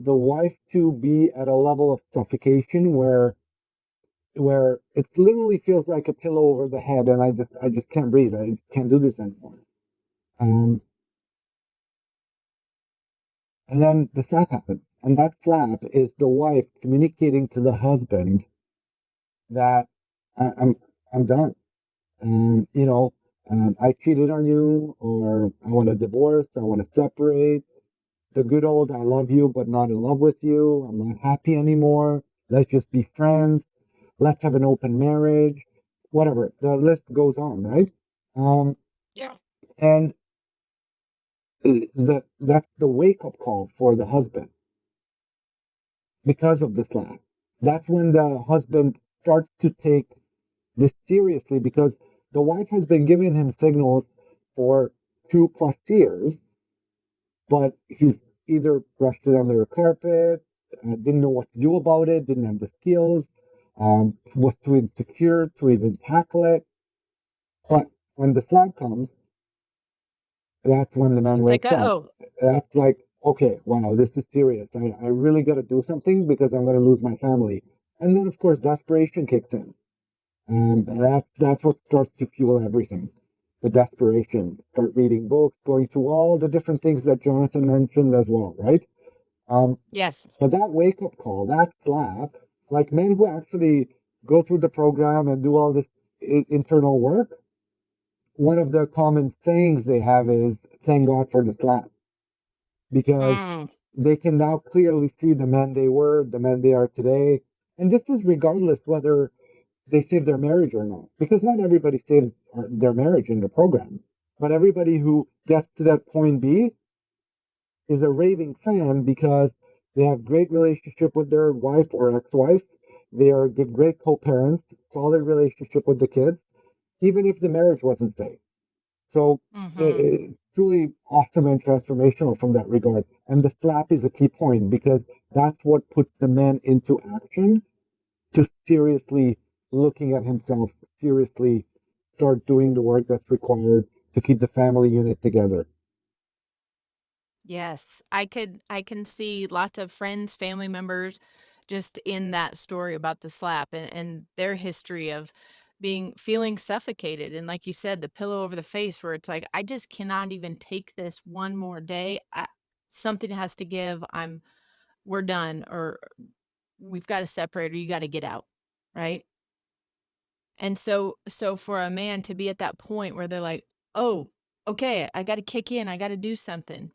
the wife to be at a level of suffocation where it literally feels like a pillow over the head, and I just can't breathe. I just can't do this anymore. Um, and then the slap happens, and that slap is the wife communicating to the husband that I'm done. I cheated on you, or I want a divorce, I want to separate. The good old I love you, but not in love with you. I'm not happy anymore. Let's just be friends. Let's have an open marriage. Whatever. The list goes on, right? Um, Yeah. and that's the wake up call for the husband because of the slap. That's when the husband starts to take this seriously because the wife has been giving him signals for 2+ years, but he's either brushed it under the carpet, didn't know what to do about it, didn't have the skills, was too insecure to even tackle it. But when the slap comes, that's when the man It's like, wakes up. uh-oh. That's like, okay, wow, this is serious. I really got to do something because I'm going to lose my family. And then, of course, desperation kicks in. And that's what starts to fuel everything. The desperation. Start reading books, going through all the different things that Jonathan mentioned as well, right? Um, Yes. but that wake up call, that slap, like men who actually go through the program and do all this internal work, one of the common sayings they have is thank God for the slap because Mm. they can now clearly see the men they were, the men they are today. And this is regardless whether they save their marriage or not, because not everybody saves their marriage in the program. But everybody who gets to that point B is a raving fan because they have great relationship with their wife or ex-wife. They are great co-parents, solid relationship with the kids, even if the marriage wasn't saved. So Mm-hmm. it's truly awesome and transformational from that regard. And the slap is a key point because that's what puts the man into action to seriously looking at himself, seriously start doing the work that's required to keep the family unit together. Yes, I can see lots of friends, family members just in that story about the slap and their history of feeling suffocated. And like you said, the pillow over the face where it's like, I just cannot even take this one more day. Something has to give. We're done, or we've got to separate, or you got to get out. Right. And so for a man to be at that point where they're like, oh, okay, I got to kick in. I got to do something.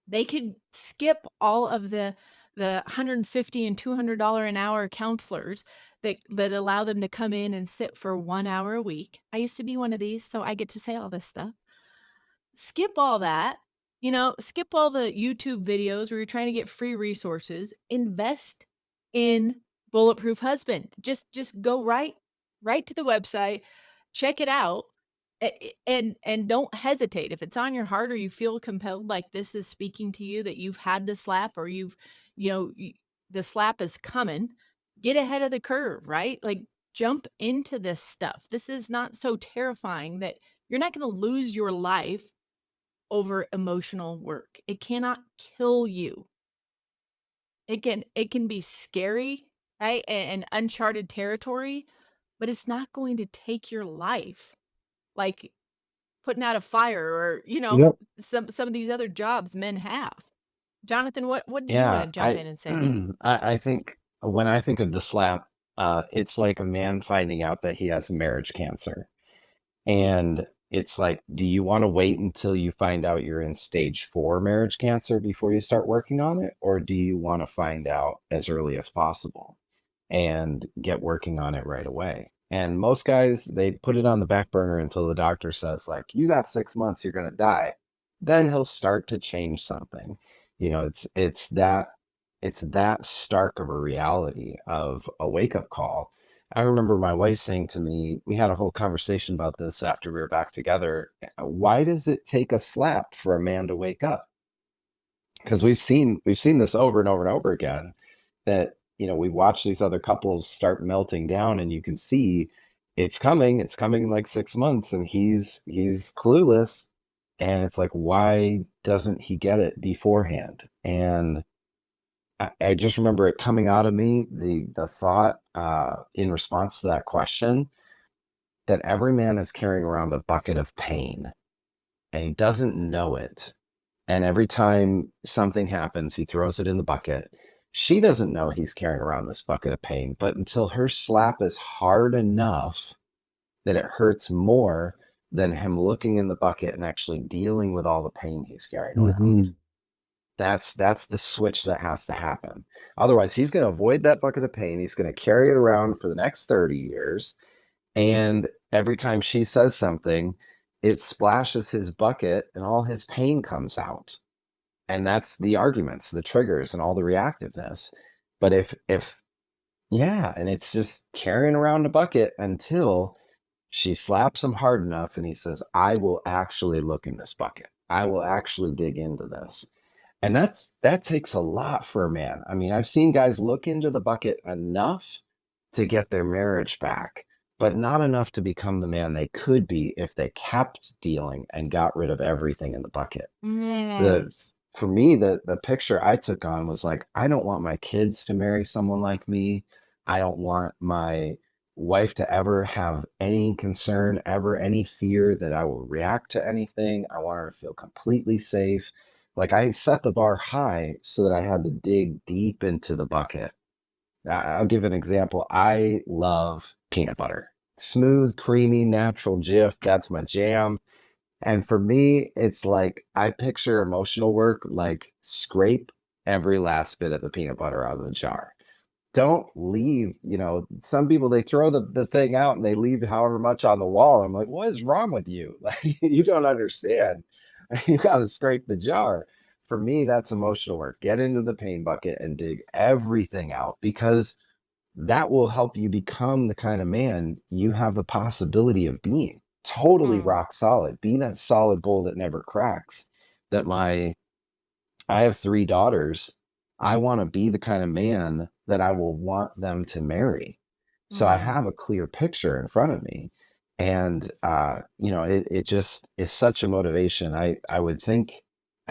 They could skip all of the 150 and $200 an hour counselors that allow them to come in and sit for 1 hour a week. I used to be one of these, so I get to say all this stuff. Skip all that, skip all the YouTube videos where you're trying to get free resources, invest in Bulletproof Husband. Just go right to the website, check it out, and don't hesitate. If it's on your heart or you feel compelled, like this is speaking to you, that you've had the slap or you know, y the slap is coming, get ahead of the curve, right? Like, jump into this stuff. This is not so terrifying that you're not gonna lose your life over emotional work. It cannot kill you. It can be scary, right? And uncharted territory, but it's not going to take your life. Like putting out a fire or, Yep. some of these other jobs men have. Jonathan, what did you Yeah, wanna jump in and say? I think when I think of the slap, it's like a man finding out that he has marriage cancer. And it's like, do you want to wait until you find out you're in stage 4 marriage cancer before you start working on it? Or do you want to find out as early as possible and get working on it right away? And most guys, they put it on the back burner until the doctor says, like, you got 6 months, you're going to die. Then he'll start to change something. It's that stark of a reality of a wake-up call. I remember my wife saying to me, we had a whole conversation about this after we were back together. Why does it take a slap for a man to wake up? Because we've seen this over and over and over again, that we watch these other couples start melting down, and you can see it's coming in like 6 months, and he's clueless. And it's like, why doesn't he get it beforehand? And I just remember it coming out of me, the thought in response to that question, that every man is carrying around a bucket of pain and he doesn't know it. And every time something happens, he throws it in the bucket. She doesn't know he's carrying around this bucket of pain, but until her slap is hard enough that it hurts more than him looking in the bucket and actually dealing with all the pain he's carrying around. Mhm. That's the switch that has to happen. Otherwise, he's going to avoid that bucket of pain. He's going to carry it around for the next 30 years. And every time she says something, it splashes his bucket and all his pain comes out. And that's the arguments, the triggers, and all the reactiveness. But yeah, and it's just carrying around a bucket until she slaps him hard enough and he says, I will actually look in this bucket. I will actually dig into this. And that takes a lot for a man. I mean, I've seen guys look into the bucket enough to get their marriage back, but not enough to become the man they could be if they kept dealing and got rid of everything in the bucket. Mm. The for me, the picture I took on was like, I don't want my kids to marry someone like me. I don't want my wife to ever have any concern, ever any fear that I will react to anything. I want her to feel completely safe. Like, I set the bar high so that I had to dig deep into the bucket. I'll give an example. I love peanut butter. Smooth, creamy, natural Jif. That's my jam. And for me, it's like, I picture emotional work like scrape every last bit of the peanut butter out of the jar. Don't leave, some people, they throw the thing out and they leave however much on the wall. I'm like, what is wrong with you? Like, you don't understand. You got to scrape the jar. For me, that's emotional work. Get into the pain bucket and dig everything out, because that will help you become the kind of man you have the possibility of being. Totally Mm. rock solid. Be that solid bull that never cracks. That my I have 3 daughters. I want to be the kind of man that I will want them to marry. So I Mm. have a clear picture in front of me. And, it just is such a motivation. I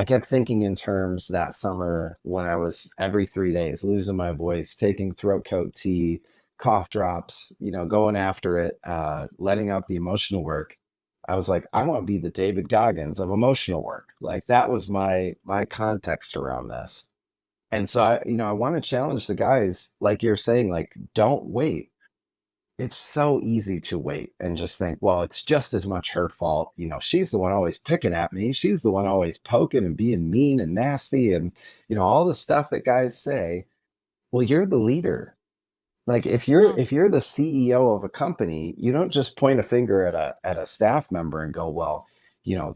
kept thinking in terms that summer when I was every 3 days losing my voice, taking throat coat tea, cough drops, going after it, letting out the emotional work. I was like, I want to be the David Goggins of emotional work. Like, that was my context around this. And so I want to challenge the guys, like you're saying, like, don't wait. It's so easy to wait and just think, well, it's just as much her fault. She's the one always picking at me. She's the one always poking and being mean and nasty, and all the stuff that guys say. Well, you're the leader. Like, if you're Mm. if you're the CEO of a company, you don't just point a finger at a staff member and go, well,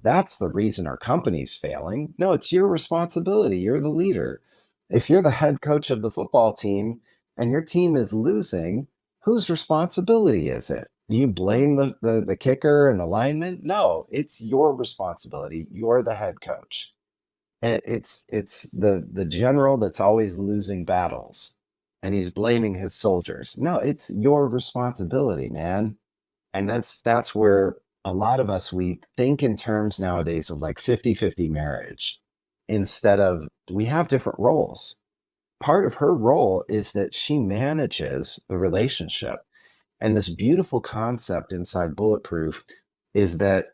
that's the reason our company's failing. No, it's your responsibility. You're the leader. If you're the head coach of the football team and your team is losing, whose responsibility is it? Do you Mm. blame the kicker and the lineman? No, it's your responsibility. You're the head coach. And it's the general that's always losing battles, and he's blaming his soldiers. No, it's your responsibility, man. And that's where a lot of us, we think in terms nowadays of like 50-50 marriage, instead of, we have different roles. Part of her role is that she manages the relationship. And this beautiful concept inside Bulletproof is that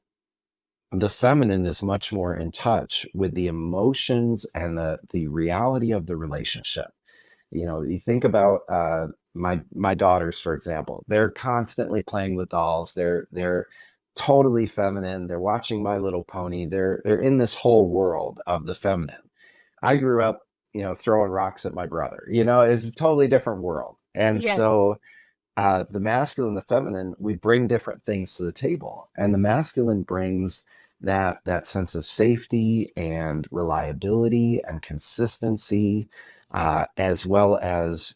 the feminine is much more in touch with the emotions and the reality of the relationship. You think about my daughters, for example. They're constantly playing with dolls. They're totally feminine. They're watching My Little Pony. They're in this whole world of the feminine. I grew up, throwing rocks at my brother. It's a totally different world. And Yes. so the masculine, the feminine, we bring different things to the table. And the masculine brings that sense of safety and reliability and consistency, as well as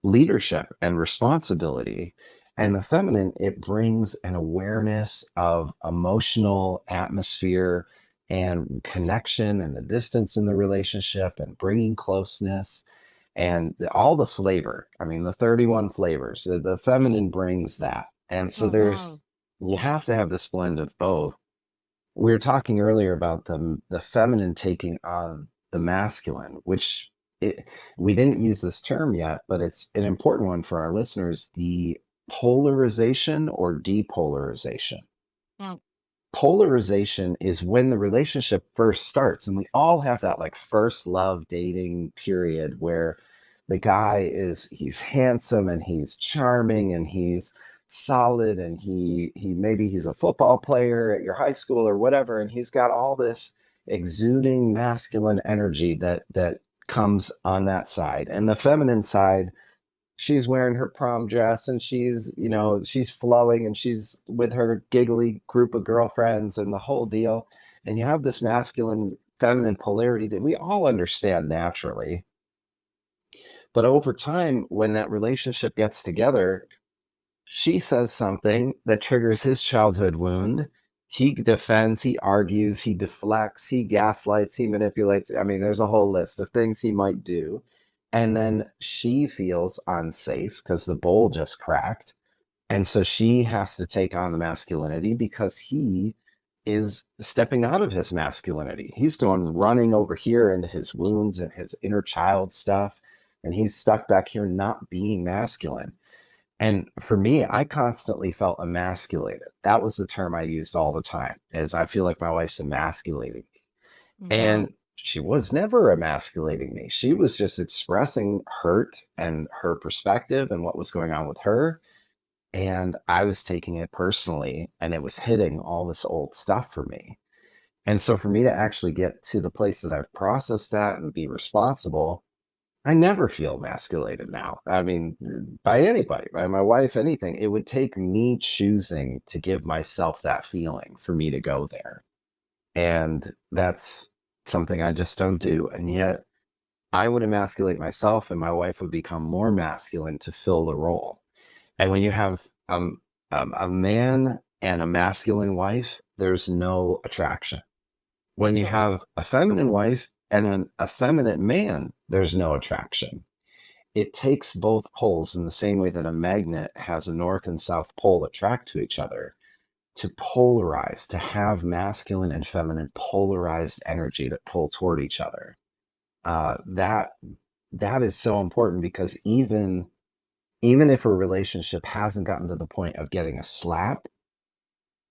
leadership and responsibility. And the feminine, it brings an awareness of emotional atmosphere and connection and the distance in the relationship and bringing closeness and all the flavor. I mean, the 31 flavors, the feminine brings that. And so Mhm. you have to have this blend of both. We were talking earlier about the feminine taking on the masculine, which we didn't use this term yet, but it's an important one for our listeners, the polarization or depolarization. Mm. Polarization is when the relationship first starts, and we all have that like first love dating period where the guy he's handsome and he's charming and he's solid and he maybe he's a football player at your high school or whatever, and he's got all this exuding masculine energy that comes on that side. And the feminine side, she's wearing her prom dress and she's flowing and she's with her giggly group of girlfriends and the whole deal. And you have this masculine feminine polarity that we all understand naturally. But over time, when that relationship gets together, she says something that triggers his childhood wound. He defends, he argues, he deflects, he gaslights, he manipulates. I mean, there's a whole list of things he might do. And then she feels unsafe because the bowl just cracked. And so she has to take on the masculinity because he is stepping out of his masculinity. He's going running over here into his wounds and his inner child stuff. And he's stuck back here not being masculine. And for me, I constantly felt emasculated. That was the term I used all the time, is I feel like my wife's emasculating me. Mhm. And she was never emasculating me. She was just expressing hurt and her perspective and what was going on with her. And I was taking it personally, and it was hitting all this old stuff for me. And so for me to actually get to the place that I've processed that and be responsible, I never feel emasculated now. I mean, by anybody, by my wife, anything. It would take me choosing to give myself that feeling for me to go there. And that's something I just don't do. And yet I would emasculate myself and my wife would become more masculine to fill the role. And when you have a man and a masculine wife, there's no attraction. When That's you right. have a feminine wife and an effeminate man, there's no attraction. It takes both poles in the same way that a magnet has a north and south pole attract to each other to polarize, to have masculine and feminine polarized energy that pull toward each other. That is so important because even if a relationship hasn't gotten to the point of getting a slap,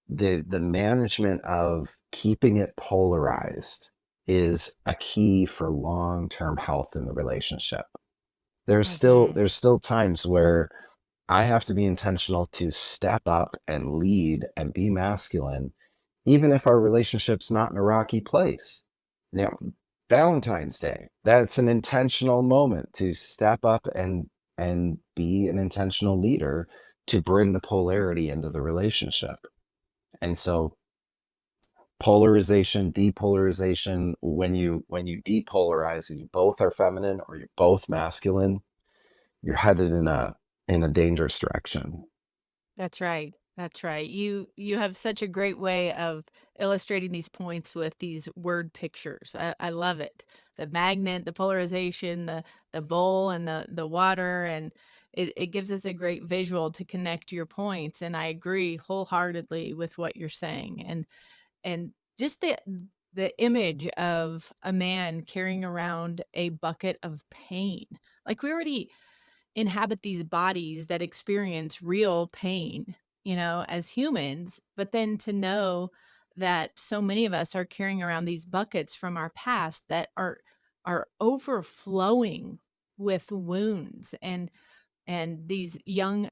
the management of keeping it polarized is a key for long-term health in the relationship. Mhm. There's still times where I have to be intentional to step up and lead and be masculine, even if our relationship's not in a rocky place. Now, Valentine's Day, that's an intentional moment to step up and be an intentional leader to bring the polarity into the relationship. And so polarization, depolarization, when you depolarize and you both are feminine or you're both masculine, you're headed in a dangerous direction. That's right. That's right. You have such a great way of illustrating these points with these word pictures. I love it. The magnet, the polarization, the bowl and the water, and it gives us a great visual to connect your points. And I agree wholeheartedly with what you're saying. And just the image of a man carrying around a bucket of pain. Like we already inhabit these bodies that experience real pain, as humans, but then to know that so many of us are carrying around these buckets from our past that are overflowing with wounds and these young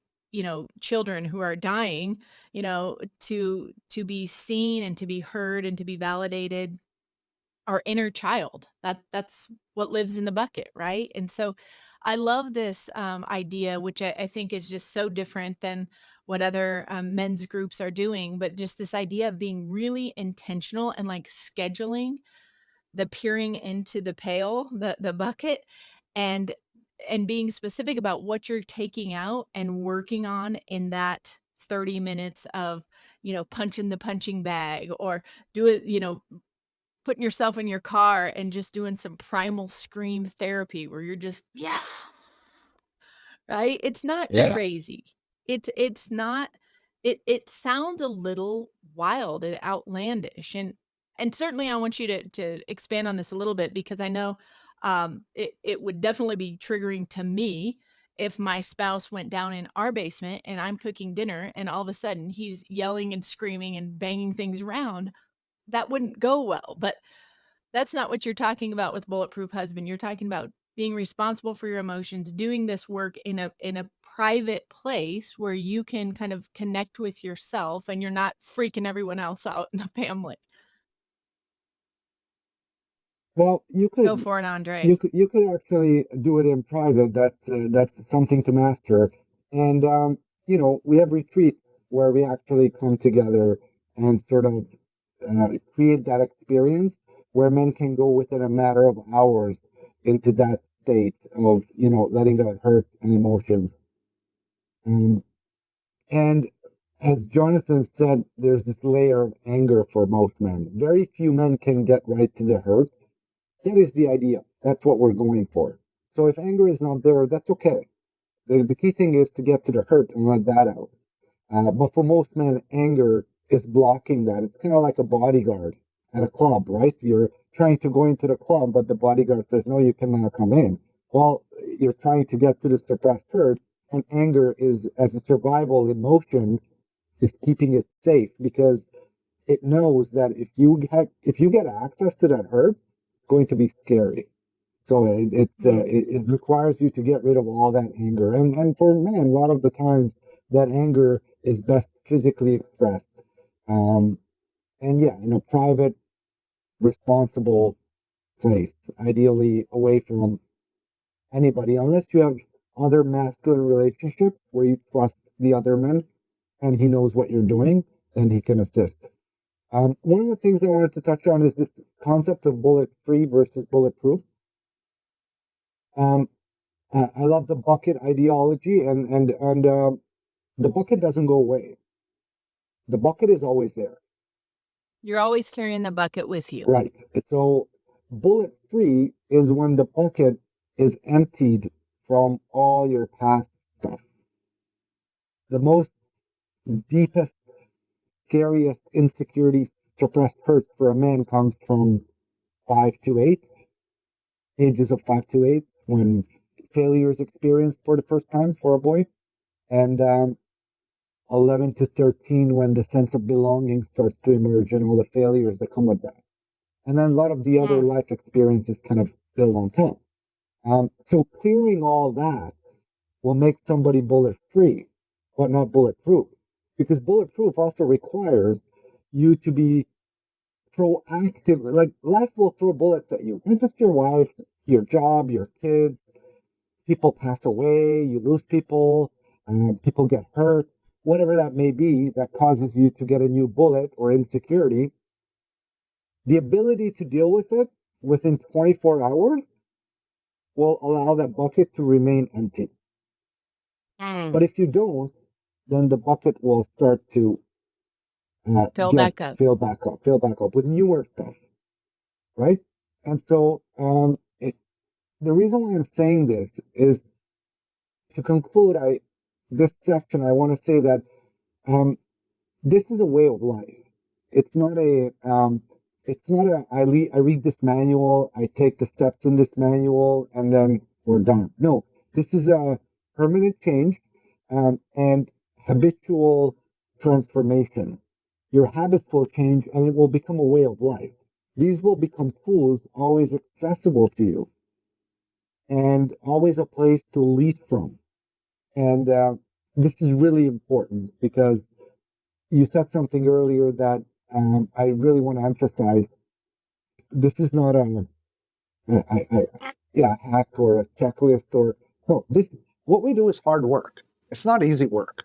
children who are dying, to be seen and to be heard and to be validated, our inner child. That's what lives in the bucket, right? And so I love this idea, which I think is just so different than what other men's groups are doing, but just this idea of being really intentional and like scheduling the peering into the pail, the bucket, and being specific about what you're taking out and working on in that 30 minutes of, punching the punching bag, or do it, putting yourself in your car and just doing some primal scream therapy where you're just, yeah, right? It's not Yeah. crazy. It's not it sounds a little wild and outlandish, and certainly I want you to expand on this a little bit, because I know, it would definitely be triggering to me if my spouse went down in our basement and I'm cooking dinner and all of a sudden he's yelling and screaming and banging things around. That wouldn't go well, but that's not what you're talking about with Bulletproof Husband. You're talking about being responsible for your emotions, doing this work in a private place where you can kind of connect with yourself and you're not freaking everyone else out in the family. Well, Go for it, Andre. you could actually do it in private. That's something to master. And we have retreats where we actually come together and sort of create that experience where men can go within a matter of hours into that state of letting go of hurt and emotions. Um, and as Jonathan said, there's this layer of anger for most men. Very few men can get right to the hurt. That is the idea. That's what we're going for. So if anger is not there, that's okay. The key thing is to get to the hurt and let that out. But for most men, anger is blocking that. It's kind of like a bodyguard at a club, right? You're trying to go into the club, but the bodyguard says, no, you cannot come in. Well, you're trying to get to the suppressed hurt, and anger is, as a survival emotion, is keeping it safe because it knows that if you get access to that hurt, it's going to be scary. So Mm. it requires you to get rid of all that anger. And for men, a lot of the times that anger is best physically expressed. Um, and yeah, in a private, responsible place, ideally away from anybody, unless you have other masculine relationships where you trust the other men and he knows what you're doing, then he can assist. One of the things I wanted to touch on is this concept of bullet free versus bulletproof. Um, I love the bucket ideology, and the bucket doesn't go away. The bucket is always there, You're always carrying the bucket with you. right? So bullet free is when the bucket is emptied from all your past stuff. The most deepest, scariest insecurity, suppressed hurt for a man comes from 5 to 8, ages of 5 to 8, when failure is experienced for the first time for a boy, and 11 to 13 when the sense of belonging starts to emerge and all the failures that come with that. And then a lot of the other Mm. life experiences kind of build on top. So clearing all that will make somebody bullet free, but not bulletproof. Because bulletproof also requires you to be proactive. Like life will throw bullets at you, not just your wife, your job, your kids. People pass away, you lose people, people get hurt, whatever that may be that causes you to get a new bullet or insecurity. The ability to deal with it within 24 hours will allow that bucket to remain empty. Mm. But if you don't, then the bucket will start to Fill get back up. fill back up with newer stuff, right? And so the reason why I'm saying this is to conclude. This section, I want to say that um, this is a way of life. It's not a I read this manual, I take the steps in this manual, and then we're done. No, this is a permanent change and habitual transformation. Your habits will change and it will become a way of life. These will become tools always accessible to you and always a place to lead from. And this is really important because you said something earlier that I really want to emphasize. This is not a hack or a checklist or no. This what we do is hard work. It's not easy work,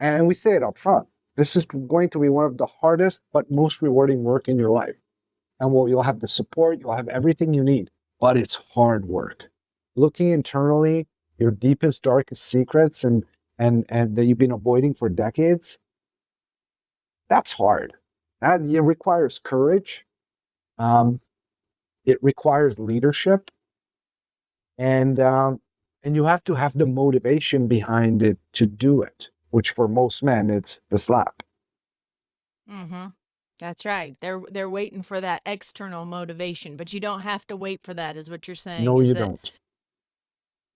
and we say it up front. This is going to be one of the hardest but most rewarding work in your life. And you'll have the support, you'll have everything you need, but it's hard work. Looking internally, your deepest, darkest secrets and that you've been avoiding for decades, that's hard. That it requires courage. Um, it requires leadership, and you have to have the motivation behind it to do it. Which for most men, it's the slap. Mm-hmm. That's right. They're waiting for that external motivation, but you don't have to wait for that, is what you're saying, No, is you that don't.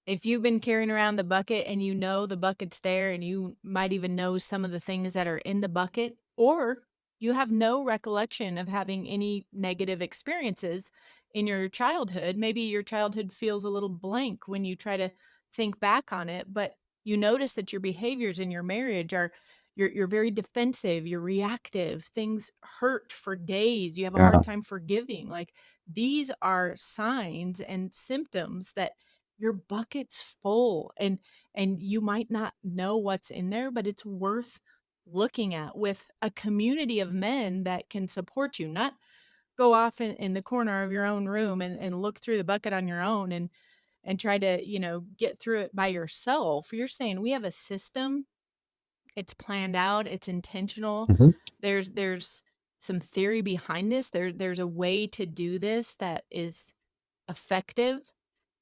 if you've been carrying around the bucket and you know the bucket's there and you might even know some of the things that are in the bucket, or you have no recollection of having any negative experiences in your childhood, maybe your childhood feels a little blank when you try to think back on it, but you notice that your behaviors in your marriage are you're very defensive, you're reactive, things hurt for days, you have a hard Yeah. time forgiving. Like these are signs and symptoms that your bucket's full and you might not know what's in there, but it's worth looking at with a community of men that can support you, not go off in the corner of your own room and look through the bucket on your own and try to, get through it by yourself. You're saying we have a system, it's planned out, it's intentional. Mhm. There's some theory behind this. There's a way to do this that is effective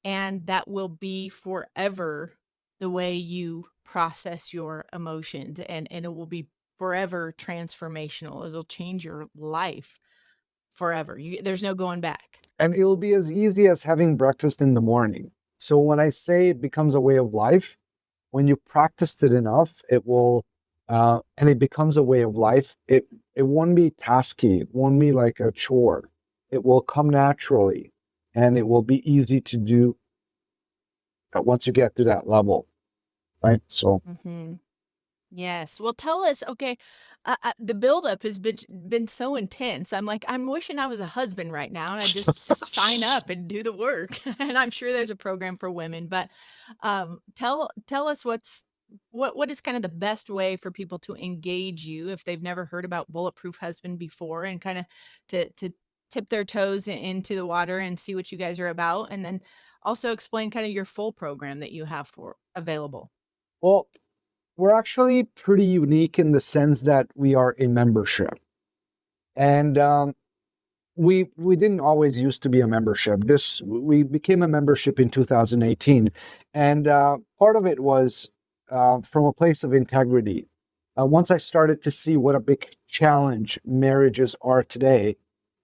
and that will be forever the way you process your emotions and it will be forever transformational. It'll change your life forever. There's no going back. And it'll be as easy as having breakfast in the morning. So when I say it becomes a way of life, when you practiced it enough, it will, and it becomes a way of life. It won't be tasky. It won't be like a chore. It will come naturally, and it will be easy to do once you get to that level, right? So, Mhm. Yes. Well, tell us, okay, the buildup has been so intense. I'm like, I'm wishing I was a husband right now and I just sign up and do the work. And I'm sure there's a program for women, but tell us what is kind of the best way for people to engage you if they've never heard about Bulletproof Husband before and kind of to tip their toes into the water and see what you guys are about, and then also explain kind of your full program that you have for available. well, we're actually pretty unique in the sense that we are a membership, and we didn't always used to be a membership. This we became a membership in 2018, and part of it was from a place of integrity. Once I started to see what a big challenge marriages are today,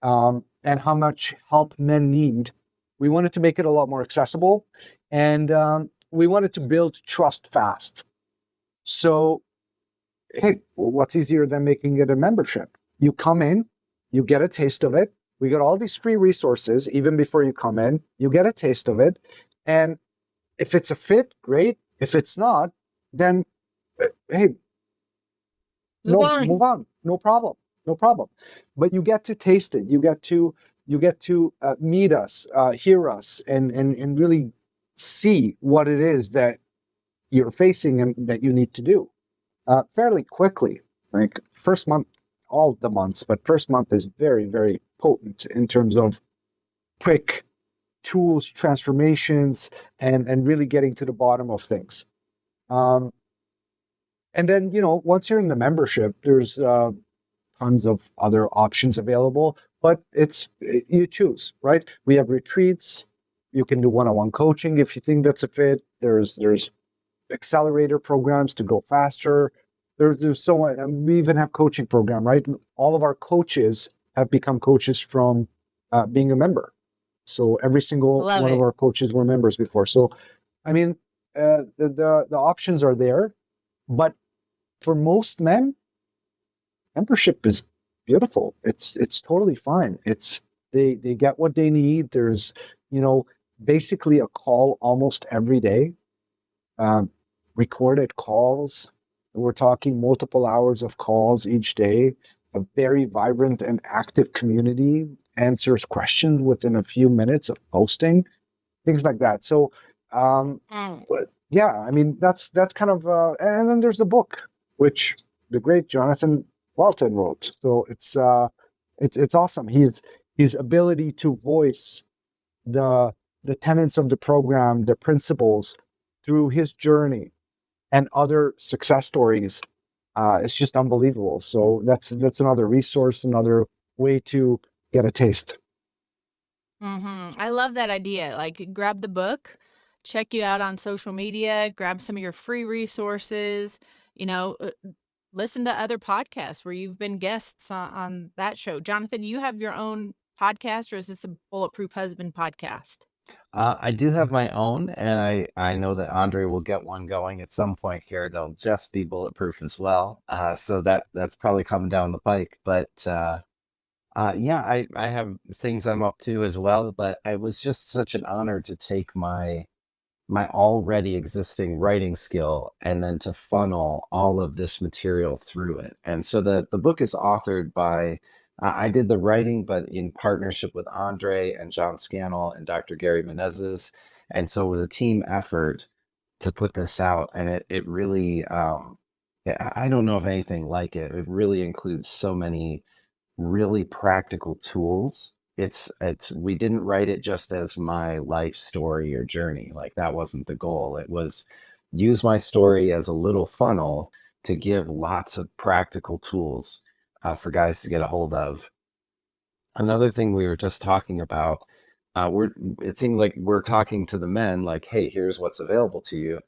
and how much help men need, we wanted to make it a lot more accessible, and we wanted to build trust fast. So hey, what's easier than making it a membership? You come in, you get a taste of it. We got all these free resources even before you come in. You get a taste of it. And if it's a fit, great. If it's not, then hey, Move no, on. move on. No problem. No problem. But you get to taste it. You get to meet us, hear us, and really see what it is that you're facing and that you need to do fairly quickly. Like first month, all the months, but first month is very, very potent in terms of quick tools, transformations, and really getting to the bottom of things. Um, and then, once you're in the membership, there's tons of other options available, but you choose, right? We have retreats. You can do one-on-one coaching if you think that's a fit. There's accelerator programs to go faster. There's so much. We even have coaching program, right? All of our coaches have become coaches from being a member. So every single Love one of it. our coaches were members before. So, I mean, the options are there, but for most men, membership is beautiful. It's totally fine. They get what they need. There's you know basically a call almost every day. Um, recorded calls. We're talking multiple hours of calls each day, a very vibrant and active community, answers questions within a few minutes of posting, things like that. So, Mm. but yeah, I mean, that's kind of, and then there's a book, which the great Jonathan Welton wrote. So it's awesome. His ability to voice the the tenets of the program, the principles through his journey and other success stories. It's just unbelievable. So that's another resource, another way to get a taste. I love that idea. Like, grab the book, check you out on social media, grab some of your free resources, you know, listen to other podcasts where you've been guests on that show. Jonathan, you have your own podcast, or is this a Bulletproof Husband podcast? I do have my own, and I know that Andre will get one going at some point here. They'll just be bulletproof as well. So that's probably coming down the pike. But yeah, I have things I'm up to as well. But it was just such an honor to take my already existing writing skill and then to funnel all of this material through it. And so the book is authored by, I did the writing, but in partnership with Andre and John Scannell and Dr. Gary Menezes. And so it was a team effort to put this out. And it really, I don't know of anything like it. It really includes so many really practical tools. It's we didn't write it just as my life story or journey. Like that wasn't the goal. It was use my story as a little funnel to give lots of practical tools for guys to get a hold of. Another thing we were just talking about, we're it seemed like we're talking to the men like, hey, here's what's available to you.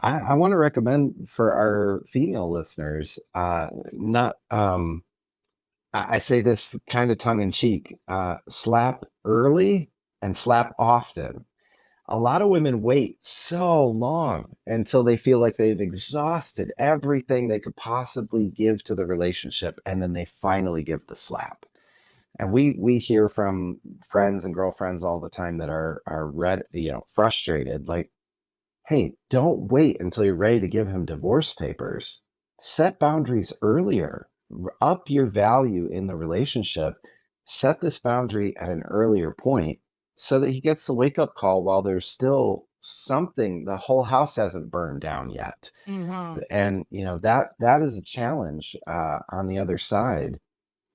I want to recommend for our female listeners, not I say this kind of tongue in cheek, slap early and slap often. A lot of women wait so long until they feel like they've exhausted everything they could possibly give to the relationship, and then they finally give the slap. And we hear from friends and girlfriends all the time that are frustrated, like, hey, don't wait until you're ready to give him divorce papers. Set boundaries earlier. Up your value in the relationship. Set this boundary at an earlier point so that he gets the wake up call while there's still something, the whole house hasn't burned down yet. Mhm. And, that is a challenge on the other side.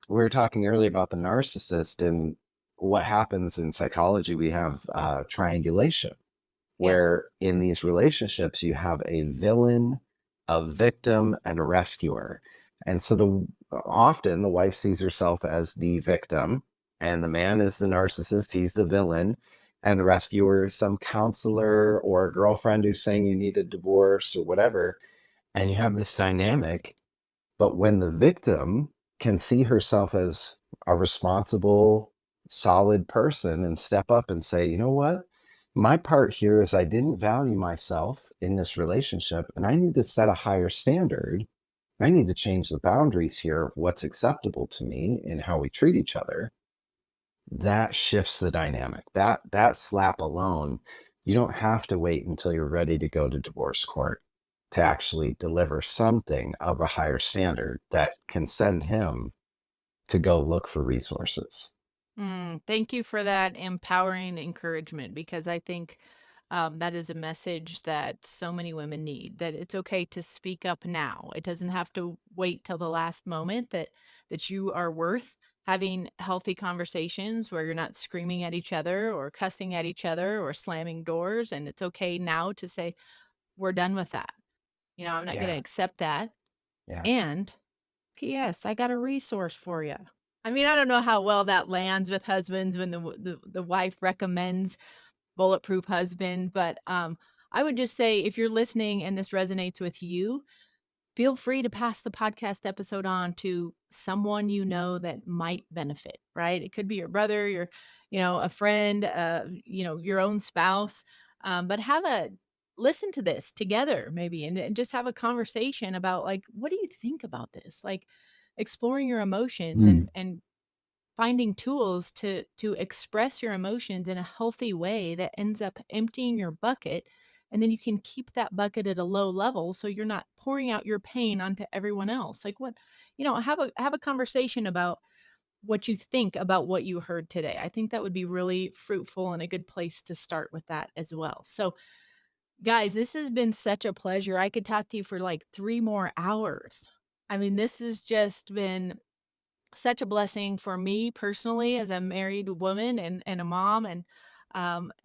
We were talking earlier about the narcissist and what happens in psychology. We have triangulation Yes. where in these relationships you have a villain, a victim, and a rescuer. And so often the wife sees herself as the victim, and the man is the narcissist, he's the villain, and the rescuer is some counselor or a girlfriend who's saying you need a divorce or whatever. And you have this dynamic, but when the victim can see herself as a responsible, solid person and step up and say, you know what? My part here is I didn't value myself in this relationship and I need to set a higher standard. I need to change the boundaries here of what's acceptable to me and how we treat each other. That shifts the dynamic. That slap alone, you don't have to wait until you're ready to go to divorce court to actually deliver something of a higher standard that can send him to go look for resources. Thank you for that empowering encouragement, because I think that is a message that so many women need, that it's okay to speak up now. It doesn't have to wait till the last moment, that you are worth having healthy conversations where you're not screaming at each other or cussing at each other or slamming doors. And it's okay now to say, we're done with that. I'm not going to Yeah. accept that. Yeah. And P.S. I got a resource for you. I mean, I don't know how well that lands with husbands when the wife recommends Bulletproof Husband, but I would just say, if you're listening and this resonates with you, feel free to pass the podcast episode on to someone you know that might benefit, right? It could be your brother, a friend, your own spouse. But listen to this together, maybe, and just have a conversation about, like, what do you think about this? Like, exploring your emotions Mm. and finding tools to express your emotions in a healthy way that ends up emptying your bucket and then you can keep that bucket at a low level so you're not pouring out your pain onto everyone else. Like what, have a conversation about what you think about what you heard today. I think that would be really fruitful and a good place to start with that as well. So, guys, this has been such a pleasure. I could talk to you for like 3 more hours. I mean, this has just been such a blessing for me personally as a married woman and a mom and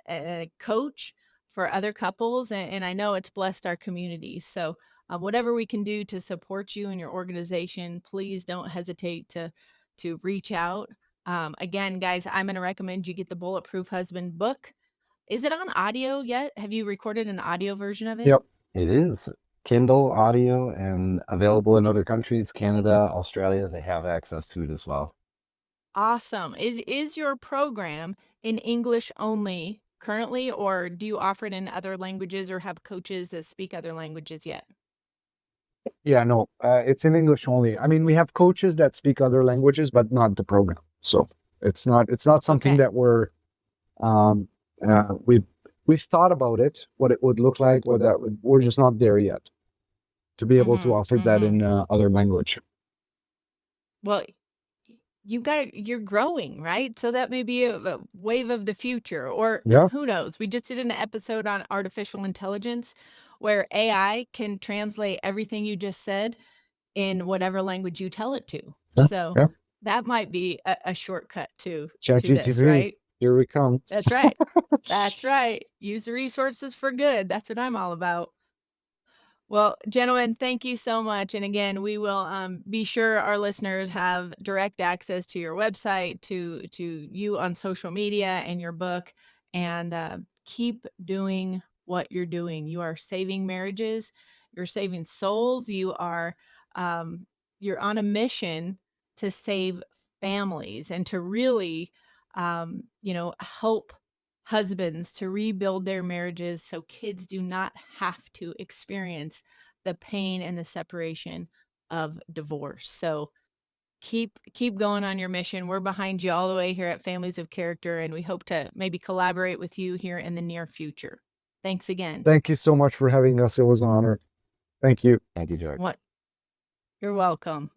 a coach for other couples. And I know it's blessed our community. So, whatever we can do to support you and your organization, please don't hesitate to reach out. Again, guys, I'm going to recommend you get the Bulletproof Husband book. Is it on audio yet? Have you recorded an audio version of it? Yep. It is Kindle audio and available in other countries, Canada, Australia. They have access to it as well. Awesome. Is your program in English only currently, or do you offer it in other languages or have coaches that speak other languages yet? Yeah, no, it's in English only. I mean, we have coaches that speak other languages, but not the program. So it's not something Okay. that um, we've thought about it, what it would look like, we're just not there yet to be able to Mhm. offer that Mhm. in other language. Well, you're growing, right? So that may be a wave of the future, or Yeah, who knows? We just did an episode on artificial intelligence where AI can translate everything you just said in whatever language you tell it to. yeah, So yeah. that might be a shortcut to this, ChatGPT, right? here we come. That's right. That's right. Use the resources for good. That's what I'm all about. Well, gentlemen, thank you so much. And again, we will be sure our listeners have direct access to your website, to you on social media, and your book. And keep doing what you're doing. You are saving marriages. You're saving souls. Um, you're on a mission to save families and to really, help husbands to rebuild their marriages so kids do not have to experience the pain and the separation of divorce. So keep going on your mission. We're behind you all the way here at Families of Character, and we hope to maybe collaborate with you here in the near future. Thanks again. Thank you so much for having us. It was an honor. Thank you. Thank you, George. What? You're welcome.